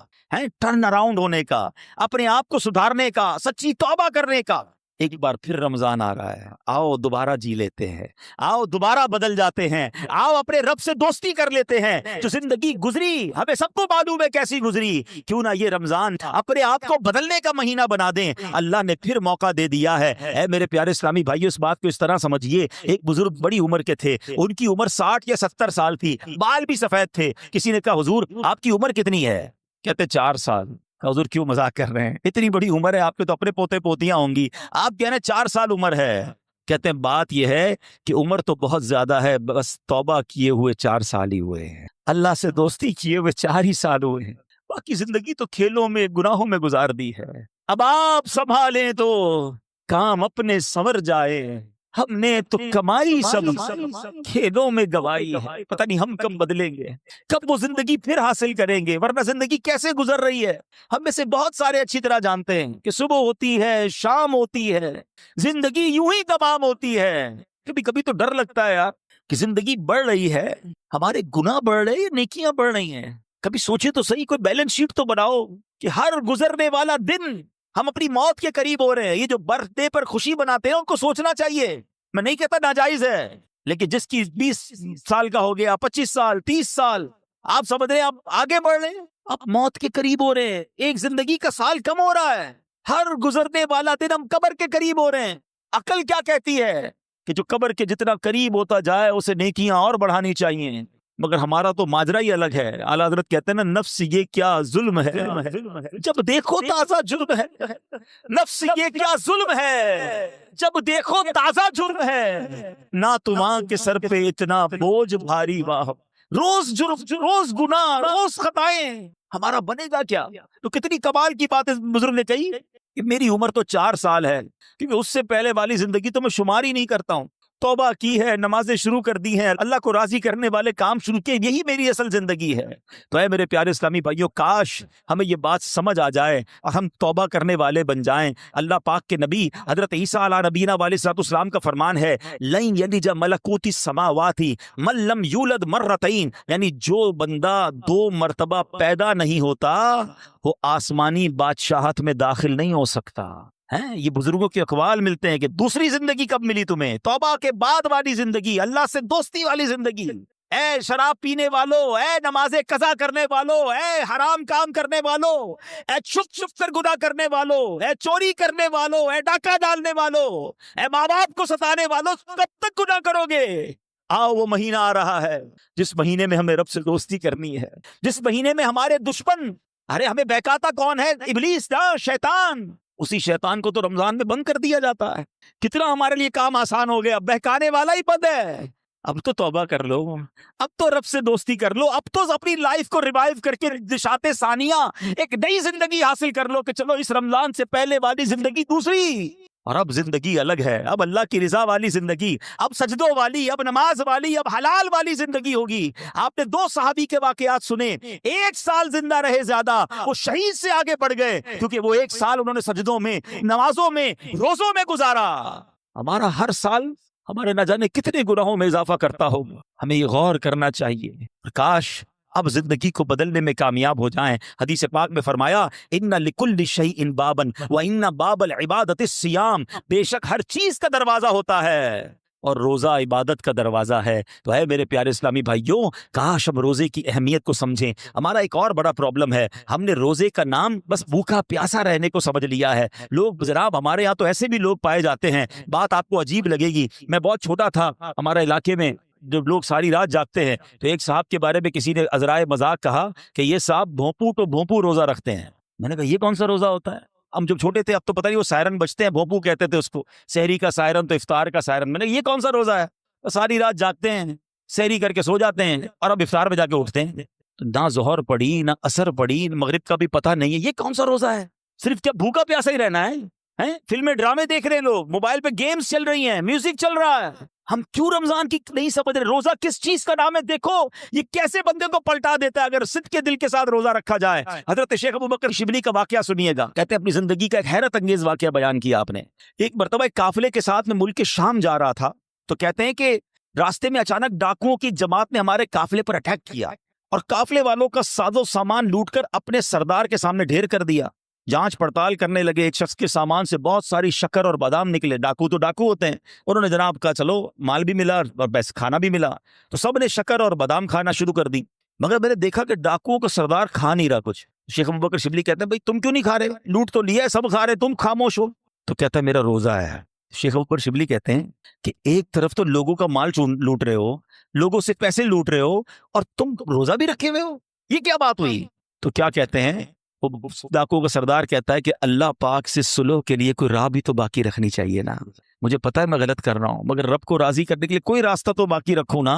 ٹرن اراؤنڈ ہونے کا، اپنے آپ کو سدھارنے کا، سچی توبہ کرنے کا۔ ایک بار پھر رمضان آ رہا ہے، آؤ دوبارہ جی لیتے ہیں، آؤ دوبارہ بدل جاتے ہیں، آؤ اپنے رب سے دوستی کر لیتے ہیں۔ جو زندگی گزری ہمیں سب کو معلوم ہے کیسی گزری، کیوں نہ یہ رمضان اپنے آپ کو بدلنے کا مہینہ بنا دیں۔ اللہ نے پھر موقع دے دیا ہے۔ اے میرے پیارے اسلامی بھائیو، اس بات کو اس طرح سمجھیے، ایک بزرگ بڑی عمر کے تھے، ان کی عمر 60 یا 70 سال تھی، بال بھی سفید تھے۔ کسی نے کہا حضور آپ کی عمر کتنی ہے؟ کہتے 4 سال۔ حضور کیوں مذاق کر رہے ہیں، اتنی بڑی عمر ہے آپ کے، تو اپنے پوتے پوتیاں ہوں گی، آپ کہہ رہے ہیں 4 سال عمر ہے۔ کہتے ہیں بات یہ ہے کہ عمر تو بہت زیادہ ہے، بس توبہ کیے ہوئے 4 سال ہی ہوئے ہیں، اللہ سے دوستی کیے ہوئے 4 ہی سال ہوئے ہیں، باقی زندگی تو کھیلوں میں گناہوں میں گزار دی ہے۔ اب آپ سنبھالیں تو کام اپنے سنور جائے، ہم نے تو کمائی سب کھیلوں میں گوائی ہے، پتہ نہیں ہم کب بدلیں گے، کب وہ زندگی پھر حاصل کریں گے، ورنہ زندگی کیسے گزر رہی ہے۔ ہم میں سے بہت سارے اچھی طرح جانتے ہیں کہ صبح ہوتی ہے، شام ہوتی ہے، زندگی یوں ہی تمام ہوتی ہے۔ کبھی کبھی تو ڈر لگتا ہے یار کہ زندگی بڑھ رہی ہے، ہمارے گناہ بڑھ رہے ہیں، نیکیاں بڑھ رہی ہیں۔ کبھی سوچے تو صحیح، کوئی بیلنس شیٹ تو بناؤ کہ ہر گزرنے والا دن ہم اپنی موت کے قریب ہو رہے ہیں۔ یہ جو برتھ ڈے پر خوشی مناتے ہیں ان کو سوچنا چاہیے، میں نہیں کہتا ناجائز ہے، لیکن جس کی 20 سال کا ہو گیا، 25 سال، 30 سال، آپ سمجھ رہے ہیں آپ آگے بڑھ رہے ہیں، آپ موت کے قریب ہو رہے ہیں، ایک زندگی کا سال کم ہو رہا ہے، ہر گزرنے والا دن ہم قبر کے قریب ہو رہے ہیں۔ عقل کیا کہتی ہے کہ جو قبر کے جتنا قریب ہوتا جائے اسے نیکیاں اور بڑھانی چاہیے، مگر ہمارا تو ماجرا ہی الگ ہے۔ اعلیٰ حضرت کہتے ہیں نا، نفس یہ کیا ظلم ہے، جب دیکھو تازہ جرم ہے، نفس یہ کیا ظلم ہے، جب دیکھو تازہ جرم ہے، نہ تمہاں کے سر پہ اتنا بوجھ بھاری واہ، روز جرم، روز گناہ، روز خطائیں، ہمارا بنے گا کیا؟ تو کتنی کمال کی بات اس بزرگ نے کہی کہ میری عمر تو 4 سال ہے، کیونکہ اس سے پہلے والی زندگی تو میں شمار ہی نہیں کرتا ہوں، توبہ کی ہے، نمازیں شروع کر دی ہیں، اللہ کو راضی کرنے والے کام شروع کیے، یہی میری اصل زندگی ہے۔ تو اے میرے پیارے اسلامی بھائیوں، کاش ہمیں یہ بات سمجھ آ جائے اور ہم توبہ کرنے والے بن جائیں۔ اللہ پاک کے نبی حضرت عیسیٰ علیہ نبینا علیہ السلام کا فرمان ہے، لن یلج ملکوت السماوات من لم یولد مرتین، یعنی جو بندہ 2 مرتبہ پیدا نہیں ہوتا وہ آسمانی بادشاہت میں داخل نہیں ہو سکتا۔ ہیں یہ بزرگوں کے اقوال ملتے ہیں کہ دوسری زندگی کب ملی تمہیں؟ توبہ کے بعد والی زندگی، اللہ سے دوستی والی زندگی۔ اے شراب پینے والو، اے نمازیں قضا کرنے والو، اے حرام کام کرنے والو، اے چھپ چھپ کر گناہ کرنے والو، اے چوری کرنے والو، اے ڈاکہ ڈالنے والو، اے ماں باپ کو ستانے والو، کب تک گناہ کرو گے؟ آؤ وہ مہینہ آ رہا ہے جس مہینے میں ہمیں رب سے دوستی کرنی ہے، جس مہینے میں ہمارے دشمن، ارے ہمیں بہکاتا کون ہے؟ ابلیس نا، شیطان، اسی شیطان کو تو رمضان میں بند کر دیا جاتا ہے۔ کتنا ہمارے لیے کام آسان ہو گیا، بہکانے والا ہی بند ہے۔ اب تو توبہ کر لو، اب تو رب سے دوستی کر لو، اب تو اپنی لائف کو ریوائیو کر کے دشات ثانیہ ایک نئی زندگی حاصل کر لو کہ چلو اس رمضان سے پہلے والی زندگی دوسری، اور اب زندگی الگ ہے، اب اللہ کی رضا والی زندگی، اب سجدوں والی، اب نماز والی، اب حلال والی زندگی ہوگی۔ آپ نے 2 صحابی کے واقعات سنے، 1 سال زندہ رہے زیادہ، وہ شہید سے آگے بڑھ گئے کیونکہ وہ 1 سال انہوں نے سجدوں میں، نمازوں میں، روزوں میں گزارا۔ ہمارا ہر سال ہمارے نہ جانے کتنے گناہوں میں اضافہ کرتا ہوگا، ہمیں یہ غور کرنا چاہیے۔ کاش اب زندگی کو بدلنے میں کامیاب ہو جائیں۔ حدیث پاک میں فرمایا، ان لکل شیء بابا وان باب العبادۃ الصیام، بے شک ہر چیز کا دروازہ ہوتا ہے اور روزہ عبادت کا دروازہ ہے۔ تو ہے میرے پیارے اسلامی بھائیوں، کاش ہم روزے کی اہمیت کو سمجھیں۔ ہمارا ایک اور بڑا پرابلم ہے، ہم نے روزے کا نام بس بھوکا پیاسا رہنے کو سمجھ لیا ہے۔ لوگ جناب، ہمارے یہاں تو ایسے بھی لوگ پائے جاتے ہیں، بات آپ کو عجیب لگے گی، میں بہت چھوٹا تھا، ہمارے علاقے میں جب لوگ ساری رات جاگتے ہیں تو ایک صاحب کے بارے میں کسی نے عذرائے مذاق کہا کہ یہ صاحب بھونپو تو بھونپو روزہ رکھتے ہیں۔ میں نے کہا یہ کون سا روزہ ہوتا ہے؟ ہم جب چھوٹے تھے، اب تو پتہ نہیں وہ سائرن بجتے ہیں، بھونپو کہتے تھے اس کو، سحری کا سائرن تو افطار کا سائرن۔ میں نے کہا یہ کون سا روزہ ہے؟ ساری رات جاگتے ہیں، سحری کر کے سو جاتے ہیں اور اب افطار میں جا کے اٹھتے ہیں، نہ ظہر پڑی نہ عصر پڑی، مغرب کا بھی پتہ نہیں ہے، یہ کون سا روزہ ہے؟ صرف کیا بھوکا پیاسا ہی رہنا ہے؟ فلمیں ڈرامے دیکھ رہے ہیں لوگ، موبائل پہ گیمز چل رہی ہیں، میوزک چل رہا ہے، ہم کیوں رمضان کی نہیں سمجھ رہے؟ روزہ کس چیز کا نام ہے؟ دیکھو یہ کیسے بندے کو پلٹا دیتا ہے اگر صدق کے دل کے ساتھ روزہ رکھا جائے۔ حضرت شیخ ابو بکر شبلی کا واقعہ سنیے گا، کہتے ہیں اپنی زندگی کا ایک حیرت انگیز واقعہ بیان کیا آپ نے۔ ایک مرتبہ ایک قافلے کے ساتھ میں ملک شام جا رہا تھا، تو کہتے ہیں کہ راستے میں اچانک ڈاکوؤں کی جماعت نے ہمارے قافلے پر اٹیک کیا اور قافلے والوں کا ساز و سامان لوٹ کر اپنے سردار کے سامنے ڈھیر کر دیا۔ جانچ پڑتال کرنے لگے، ایک شخص کے سامان سے بہت ساری شکر اور بادام نکلے، ڈاکو تو ڈاکو ہوتے ہیں، انہوں نے جناب کہا چلو مال بھی ملا اور پیسے کھانا بھی ملا، تو سب نے شکر اور بادام کھانا شروع کر دی، مگر میں نے دیکھا کہ ڈاکوؤں کا سردار کھا نہیں رہا کچھ۔ شیخ ابوبکر شبلی کہتے ہیں بھائی تم کیوں نہیں کھا رہے، لوٹ تو لیا ہے، سب کھا رہے، تم خاموش ہو؟ تو کہتا ہے میرا روزہ ہے۔ شیخ ابوبکر شبلی کہتے ہیں کہ ایک طرف تو لوگوں کا مال لوٹ رہے ہو، لوگوں سے پیسے لوٹ رہے ہو، اور تم روزہ بھی رکھے ہوئے ہو، یہ کیا بات ہوئی؟ تو کیا کہتے ہیں وہ ڈاکو کا سردار کہتا ہے کہ اللہ پاک سے صلح کے لیے کوئی راہ بھی تو باقی رکھنی چاہیے نا، مجھے پتا ہے میں غلط کر رہا ہوں مگر رب کو راضی کرنے کے لیے کوئی راستہ تو باقی رکھوں نا۔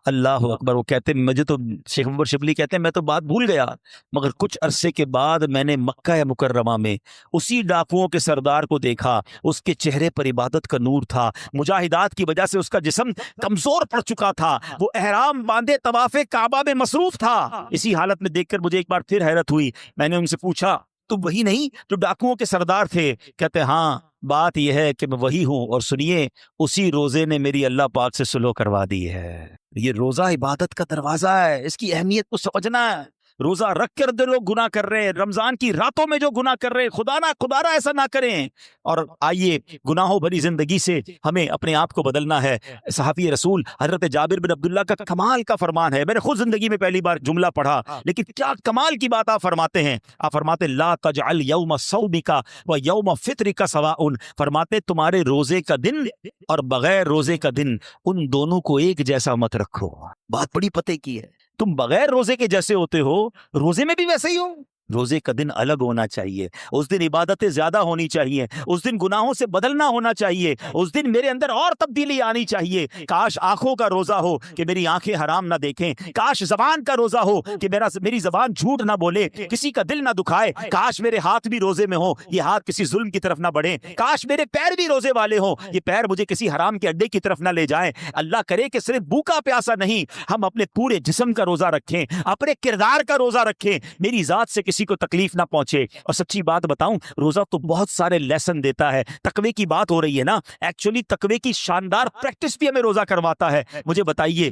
اللہ اکبر۔ وہ کہتے ہیں مجھے تو، شیخ ابوبکر شبلی کہتے ہیں میں تو بات بھول گیا، مگر کچھ عرصے کے بعد میں نے مکہ مکرمہ میں اسی ڈاکوؤں کے سردار کو دیکھا، اس کے چہرے پر عبادت کا نور تھا، مجاہدات کی وجہ سے اس کا جسم کمزور پڑ چکا تھا، وہ احرام باندھے طواف کعبہ میں مصروف تھا۔ اسی حالت میں دیکھ کر مجھے ایک بار پھر حیرت ہوئی، میں نے ان سے پوچھا تم وہی نہیں جو ڈاکوؤں کے سردار تھے؟ کہتے ہاں بات یہ ہے کہ میں وہی ہوں، اور سنیے اسی روزے نے میری اللہ پاک سے صلح کروا دی ہے۔ یہ روزہ عبادت کا دروازہ ہے، اس کی اہمیت کو سمجھنا ہے۔ روزہ رکھ کر جو لوگ گناہ کر رہے ہیں، رمضان کی راتوں میں جو گناہ کر رہے ہیں، خدا نہ ایسا نہ کریں، اور آئیے گناہوں بھری زندگی سے ہمیں اپنے آپ کو بدلنا ہے۔ صحابی رسول حضرت جابر بن عبداللہ کا کمال کا فرمان ہے، میں نے خود زندگی میں پہلی بار جملہ پڑھا، لیکن کیا کمال کی بات آپ فرماتے ہیں۔ آپ فرماتے لا تجعل یوم صومک و یوم فطرک سواء، فرماتے تمہارے روزے کا دن اور بغیر روزے کا دن ان دونوں کو ایک جیسا مت رکھو۔ بات بڑی پتے کی ہے، تم بغیر روزے کے جیسے ہوتے ہو، روزے میں بھی ویسے ہی ہو۔ روزے کا دن الگ ہونا چاہیے، اس دن عبادتیں زیادہ ہونی چاہیے، اس دن گناہوں سے بدلنا ہونا چاہیے، اس دن میرے اندر اور تبدیلی آنی چاہیے۔ کاش آنکھوں کا روزہ ہو کہ میری آنکھیں حرام نہ دیکھیں، کاش زبان کا روزہ ہو کہ میری زبان جھوٹ نہ بولے، کسی کا دل نہ دکھائے، کاش میرے ہاتھ بھی روزے میں ہو، یہ ہاتھ کسی ظلم کی طرف نہ بڑھیں، کاش میرے پیر بھی روزے والے ہوں، یہ پیر مجھے کسی حرام کے اڈے کی طرف نہ لے جائیں۔ اللہ کرے کہ صرف بھوکا پیاسا نہیں، ہم اپنے پورے جسم کا روزہ رکھیں، اپنے کردار کا روزہ رکھیں، میری ذات سے کسی کو تکلیف نہ پہنچے۔ اور سچی بات بتاؤں، روزہ تو بہت سارے لیسن دیتا ہے۔ تقوی کی بات ہو رہی ہے نا، ایکچولی تقوی کی شاندار پریکٹس بھی ہمیں روزہ کرواتا ہے۔ مجھے بتائیے،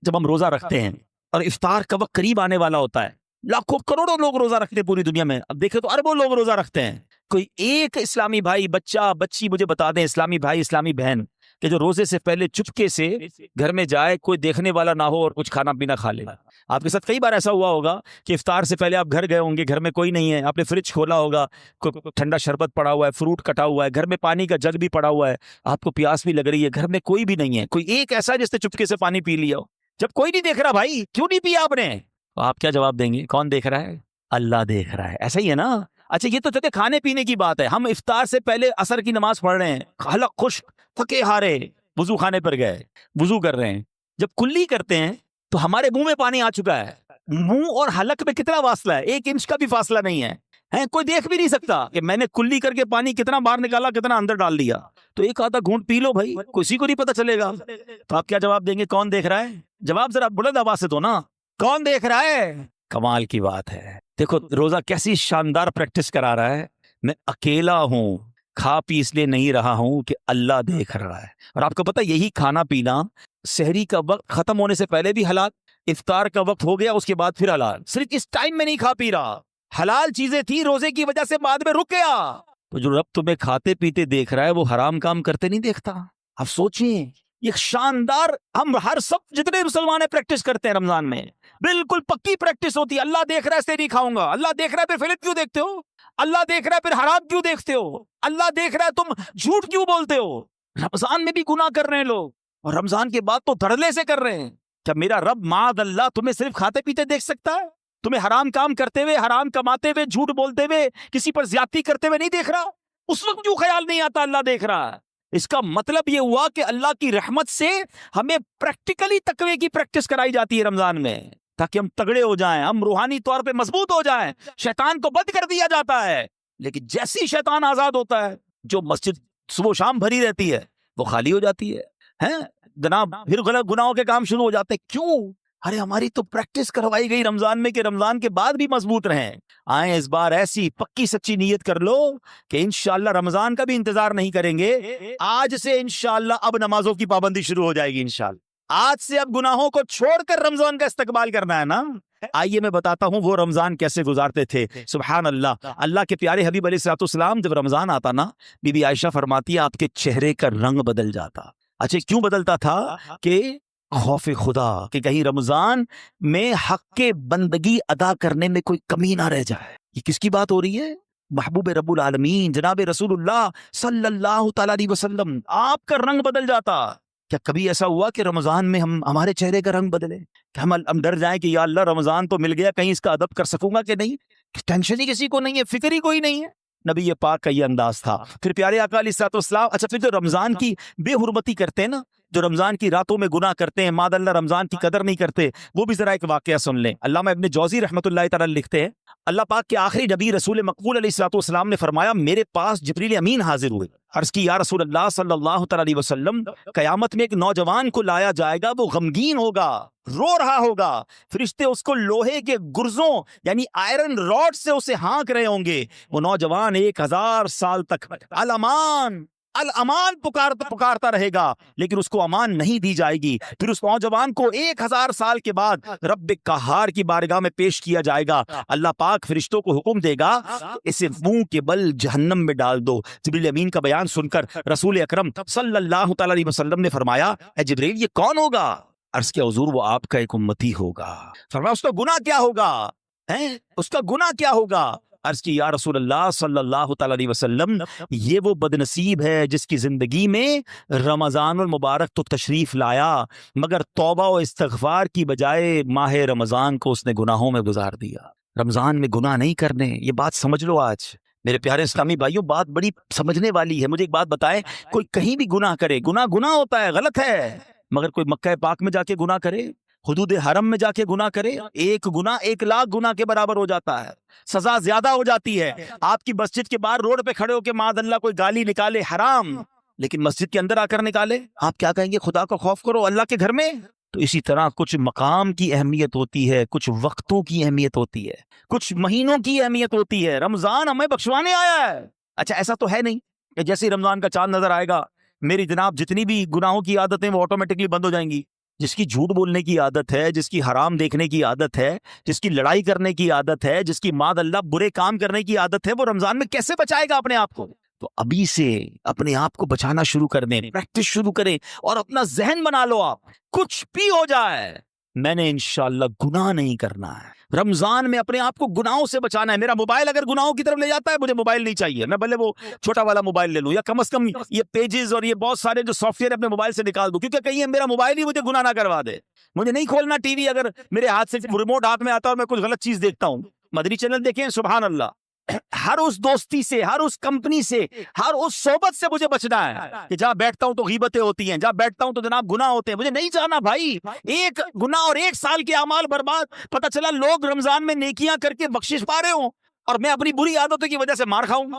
جب ہم روزہ رکھتے ہیں اور افطار کا وقت قریب آنے والا ہوتا ہے، لاکھوں کروڑوں لوگ روزہ رکھتے ہیں پوری دنیا میں، اب دیکھیں تو اربوں لوگ روزہ رکھتے ہیں، کوئی ایک اسلامی بھائی، بچہ بچی مجھے بتا دیں، اسلامی بھائی اسلامی بہن، کہ جو روزے سے پہلے چپکے سے گھر میں جائے، کوئی دیکھنے والا نہ ہو اور کچھ کھانا پینا کھا لے۔ آپ کے ساتھ کئی بار ایسا ہوا ہوگا کہ افطار سے پہلے آپ گھر گئے ہوں گے، گھر میں کوئی نہیں ہے، آپ نے فریج کھولا ہوگا، ٹھنڈا شربت پڑا ہوا ہے، فروٹ کٹا ہوا ہے، گھر میں پانی کا جگ بھی پڑا ہوا ہے، آپ کو پیاس بھی لگ رہی ہے، گھر میں کوئی بھی نہیں ہے، کوئی ایک ایسا جس نے چپکے سے پانی پی لیا ہو۔ جب کوئی نہیں دیکھ رہا، بھائی کیوں نہیں پیا آپ نے؟ آپ کیا جواب دیں گے؟ کون دیکھ رہا ہے؟ اللہ دیکھ رہا ہے۔ ایسا ہی ہے نا؟ اچھا یہ تو چلتے کھانے پینے کی بات ہے، ہم افطار سے پہلے عصر کی نماز پڑھ رہے ہیں، حلق خشک، تھکے ہارے، وضو خانے پر گئے، وضو کر رہے ہیں، جب کلی کرتے ہیں تو ہمارے منہ میں پانی آ چکا ہے، منہ اور حلق میں کتنا فاصلہ ہے؟ 1 انچ کا بھی فاصلہ نہیں ہے، کوئی دیکھ بھی نہیں سکتا کہ میں نے کلی کر کے پانی کتنا باہر نکالا، کتنا اندر ڈال دیا، تو ایک آدھا گھونٹ پی لو بھائی، کسی کو نہیں پتا چلے گا۔ تو آپ کیا جواب دیں گے؟ کون دیکھ رہا ہے؟ جواب ذرا بلند آواز سے دو نا، کون دیکھ رہا ہے؟ کمال کی بات ہے۔ دیکھو روزہ کیسی شاندار پریکٹس کرا رہا ہے، میں اکیلا ہوں، کھا پی اس لیے نہیں رہا ہوں کہ اللہ دیکھ رہا ہے۔ اور آپ کو پتا یہی کھانا پینا سحری کا وقت ختم ہونے سے پہلے بھی حلال، افطار کا وقت ہو گیا اس کے بعد پھر حلال، صرف اس ٹائم میں نہیں کھا پی رہا، حلال چیزیں تھی روزے کی وجہ سے بعد میں رک گیا۔ تو جو رب تمہیں کھاتے پیتے دیکھ رہا ہے وہ حرام کام کرتے نہیں دیکھتا۔ آپ سوچیں، یہ شاندار، ہم ہر سب جتنے مسلمان ہیں پریکٹس کرتے ہیں رمضان میں، بالکل پکی پریکٹس ہوتی ہے، اللہ دیکھ رہا ہے اس لیے نہیں کھاؤں گا، اللہ دیکھ رہا ہے پھر فلم کیوں دیکھتے ہو، اللہ دیکھ رہا ہے پھر حرام کیوں دیکھتے ہو، اللہ دیکھ رہا ہے تم جھوٹ کیوں بولتے ہو۔ رمضان میں بھی گناہ کر رہے ہیں لوگ، اور رمضان کے بعد تو دھڑلے سے کر رہے ہیں۔ کیا میرا رب معاذ اللہ تمہیں صرف کھاتے پیتے دیکھ سکتا ہے؟ تمہیں حرام کام کرتے ہوئے، حرام کماتے ہوئے، جھوٹ بولتے ہوئے، کسی پر زیادتی کرتے ہوئے نہیں دیکھ رہا؟ اس وقت کیوں خیال نہیں آتا اللہ دیکھ رہا ہے؟ اس کا مطلب یہ ہوا کہ اللہ کی رحمت سے ہمیں پریکٹیکلی تقوی کی پریکٹس کرائی جاتی ہے رمضان میں، تاکہ ہم تگڑے ہو جائیں، ہم روحانی طور پہ مضبوط ہو جائیں۔ شیطان کو بند کر دیا جاتا ہے، لیکن جیسی شیطان آزاد ہوتا ہے، جو مسجد صبح و شام بھری رہتی ہے وہ خالی ہو جاتی ہے، جناب پھر غلط گناہوں کے کام شروع ہو جاتے ہیں۔ کیوں؟ ارے ہماری تو پریکٹس کروائی گئی رمضان میں کہ رمضان کے بعد بھی مضبوط رہیں۔ آئیں اس بار ایسی پکی سچی نیت کر لو کہ انشاءاللہ رمضان کا بھی انتظار نہیں کریں گے، آج سے انشاءاللہ اب نمازوں کی پابندی شروع ہو جائے گی انشاءاللہ، آج سے اب گناہوں کو چھوڑ کر رمضان کا استقبال کرنا ہے نا۔ آئیے میں بتاتا ہوں وہ رمضان کیسے گزارتے تھے. سبحان اللہ. اللہ کے پیارے حبیب علیہ الصلوۃ والسلام جب رمضان آتا نا، بی بی عائشہ فرماتی ہے آپ کے چہرے کا رنگ بدل جاتا. اچھا کیوں بدلتا تھا؟ کہ خوف خدا کہ کہیں رمضان میں حق کے بندگی ادا کرنے میں کوئی کمی نہ رہ جائے. یہ کس کی بات ہو رہی ہے؟ محبوب رب العالمین جناب رسول اللہ صلی اللہ تعالی علیہ وسلم. آپ کا رنگ بدل جاتا. کیا کبھی ایسا ہوا کہ رمضان میں ہمارے چہرے کا رنگ بدلے کہ ہم ڈر جائیں کہ یا اللہ رمضان تو مل گیا، کہیں اس کا ادب کر سکوں گا کہ نہیں؟ ٹینشن ہی کسی کو نہیں ہے، فکر ہی کوئی نہیں ہے. نبی پاک کا یہ انداز تھا. پھر پیارے آقا علیہ الصلوۃ والسلام. اچھا پھر جو رمضان کی بے حرمتی کرتے ہیں نا، جو رمضان کی راتوں میں گناہ کرتے ہیں، ماد اللہ رمضان کی قدر نہیں کرتے، وہ بھی ذرا ایک واقعہ سن لیں. علامہ ابن جوزی رحمۃ اللہ تعالی لکھتے ہیں اللہ پاک کے آخری نبی رسول مقبول علیہ الصلوۃ والسلام نے فرمایا میرے پاس جبریل امین حاضر ہوئے. عرض کی یا رسول اللہ صلی اللہ تعالی علیہ وسلم، قیامت میں ایک نوجوان کو لایا جائے گا، وہ غمگین ہوگا، رو رہا ہوگا، فرشتے اس کو لوہے کے گرزوں یعنی آئرن راڈ سے اسے ہانک رہے ہوں گے. وہ نوجوان 1000 سال تک الامان الامان پکارتا رہے گا، لیکن اس کو امان نہیں دی جائے گی. پھر اس نوجوان کو 1000 سال کے بعد رب قہار کی بارگاہ میں پیش کیا جائے گا. اللہ پاک فرشتوں کو حکم دے گا اسے منہ کے بل جہنم میں ڈال دو. جبریل امین کا بیان سن کر رسول اکرم صلی اللہ تعالی علیہ وسلم نے فرمایا اے جبریل یہ کون ہوگا؟ عرض کیا حضور وہ آپ کا ایک امتی ہوگا. فرمایا اس کا گناہ کیا ہوگا؟ اس کا گناہ کیا ہوگا؟ عرض کی یا رسول اللہ صلی اللہ تعالی علیہ وسلم یہ وہ بدنصیب ہے جس کی زندگی میں رمضان المبارک تو تشریف لایا مگر توبہ و استغفار کی بجائے ماہ رمضان کو اس نے گناہوں میں گزار دیا. رمضان میں گناہ نہیں کرنے، یہ بات سمجھ لو. آج میرے پیارے اسلامی بھائیوں بات بڑی سمجھنے والی ہے. مجھے ایک بات بتائیں، کوئی کہیں بھی گناہ کرے، گناہ ہوتا ہے، غلط ہے، مگر کوئی مکہ پاک میں جا کے گناہ کرے، حدود حرم میں جا کے گناہ کرے، ایک گناہ 1,00,000 گناہ کے برابر ہو جاتا ہے، سزا زیادہ ہو جاتی ہے. آپ کی مسجد کے باہر روڈ پہ کھڑے ہو کے معاذ اللہ کوئی گالی نکالے حرام، لیکن مسجد کے اندر آ کر نکالے، آپ کیا کہیں گے؟ خدا کا خوف کرو اللہ کے گھر میں. تو اسی طرح کچھ مقام کی اہمیت ہوتی ہے، کچھ وقتوں کی اہمیت ہوتی ہے، کچھ مہینوں کی اہمیت ہوتی ہے. رمضان ہمیں بخشوانے آیا ہے. اچھا ایسا تو ہے نہیں کہ جیسے ہی رمضان کا چاند نظر آئے گا میری جناب جتنی بھی گناہوں کی عادتیں وہ آٹومیٹکلی بند ہو جائیں گی. جس کی جھوٹ بولنے کی عادت ہے، جس کی حرام دیکھنے کی عادت ہے، جس کی لڑائی کرنے کی عادت ہے، جس کی معاذ اللہ برے کام کرنے کی عادت ہے، وہ رمضان میں کیسے بچائے گا اپنے آپ کو؟ تو ابھی سے اپنے آپ کو بچانا شروع کر دیں، پریکٹس شروع کریں اور اپنا ذہن بنا لو. آپ کچھ بھی ہو جائے میں نے انشاءاللہ گناہ نہیں کرنا ہے. رمضان میں اپنے آپ کو گناہوں سے بچانا ہے. میرا موبائل اگر گناہوں کی طرف لے جاتا ہے مجھے موبائل نہیں چاہیے، میں بھلے وہ چھوٹا والا موبائل لے لوں یا کم از کم یہ پیجز اور یہ بہت سارے جو سافٹ ویئر اپنے موبائل سے نکال دوں، کیونکہ کہیں میرا موبائل ہی مجھے گناہ نہ کروا دے. مجھے نہیں کھولنا ٹی وی اگر میرے ہاتھ سے ریموٹ ہاتھ میں آتا ہے اور میں کچھ غلط چیز دیکھتا ہوں. مدنی چینل دیکھیں سبحان اللہ. ہر اس دوستی سے، ہر اس کمپنی سے، ہر اس صحبت سے مجھے بچنا ہے کہ جہاں بیٹھتا ہوں تو غیبتیں ہوتی ہیں، جہاں بیٹھتا ہوں تو جناب گناہ ہوتے ہیں. مجھے نہیں جانا بھائی. ایک گناہ اور 1 سال کے اعمال برباد. پتہ چلا لوگ رمضان میں نیکیاں کر کے بخشش پا رہے ہوں اور میں اپنی بری عادتوں کی وجہ سے مار کھاؤں.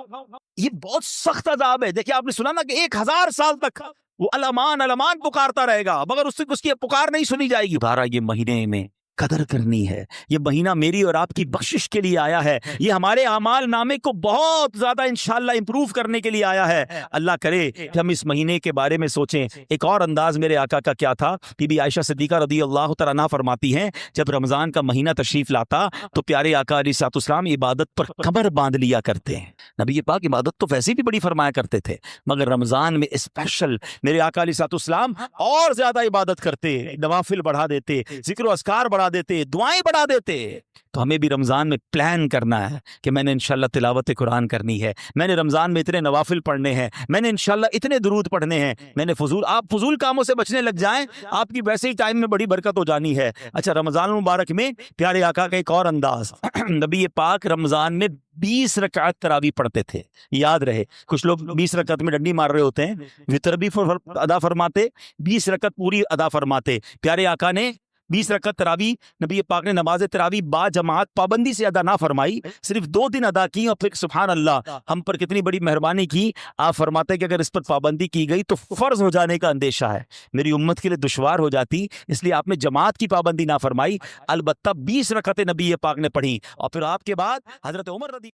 یہ بہت سخت عذاب ہے. دیکھیں آپ نے سنا نا کہ 1000 سال تک وہ الامان پکارتا رہے گا مگر اس کی پکار نہیں سنی جائے گی. بارہ یہ مہینے میں قدر کرنی ہے. یہ مہینہ میری اور آپ کی بخشش کے لیے آیا ہے. یہ ہمارے اعمال نامے کو بہت زیادہ انشاءاللہ امپروو کرنے کے لیے آیا ہے. اللہ کرے کہ ہم اس مہینے کے بارے میں سوچیں. ایک اور انداز میرے آقا کا کیا تھا؟ بی بی عائشہ صدیقہ رضی اللہ تعالیٰ عنہا فرماتی ہیں جب رمضان کا مہینہ تشریف لاتا تو پیارے آقا علیہ الصلوۃ والسلام عبادت پر کمر باندھ لیا کرتے ہیں. نبی پاک عبادت تو ویسے بھی بڑی فرمایا کرتے تھے مگر رمضان میں اسپیشل میرے آقا علیہ الصلوۃ والسلام اور زیادہ عبادت کرتے، نوافل بڑھا دیتے، ذکر و اذکار بڑھا دیتے، دعائیں بڑھا دیتے. تو ہمیں بھی رمضان میں پلان کرنا ہے کہ میں نے انشاءاللہ تلاوت قرآن کرنی ہے، میں نے رمضان میں اتنے نوافل پڑھنے ہیں، میں نے انشاءاللہ اتنے درود پڑھنے ہیں، میں نے آپ فضول کاموں سے بچنے لگ جائیں آپ کی ویسے ہی ٹائم میں بڑی برکت ہو جانی ہے. اچھا رمضان المبارک میں پیارے آقا کا ایک اور انداز نبی پاک رمضان میں 20 رکعت تراویح پڑھتے تھے. یاد رہے کچھ لوگ 20 رکعت میں ڈنڈی مار رہے ہوتے ہیں، وتر بھی ادا فرماتے، 20 رکعت پوری ادا فرماتے. پیارے آقا نے 20 رکعت تراویح نبی پاک نے نماز تراویح با جماعت پابندی سے ادا نہ فرمائی، صرف 2 دن ادا کی اور پھر سبحان اللہ ہم پر کتنی بڑی مہربانی کی. آپ فرماتے کہ اگر اس پر پابندی کی گئی تو فرض ہو جانے کا اندیشہ ہے، میری امت کے لیے دشوار ہو جاتی، اس لیے آپ نے جماعت کی پابندی نہ فرمائی. البتہ 20 رکعتیں نبی پاک نے پڑھی اور پھر آپ کے بعد حضرت عمر رضی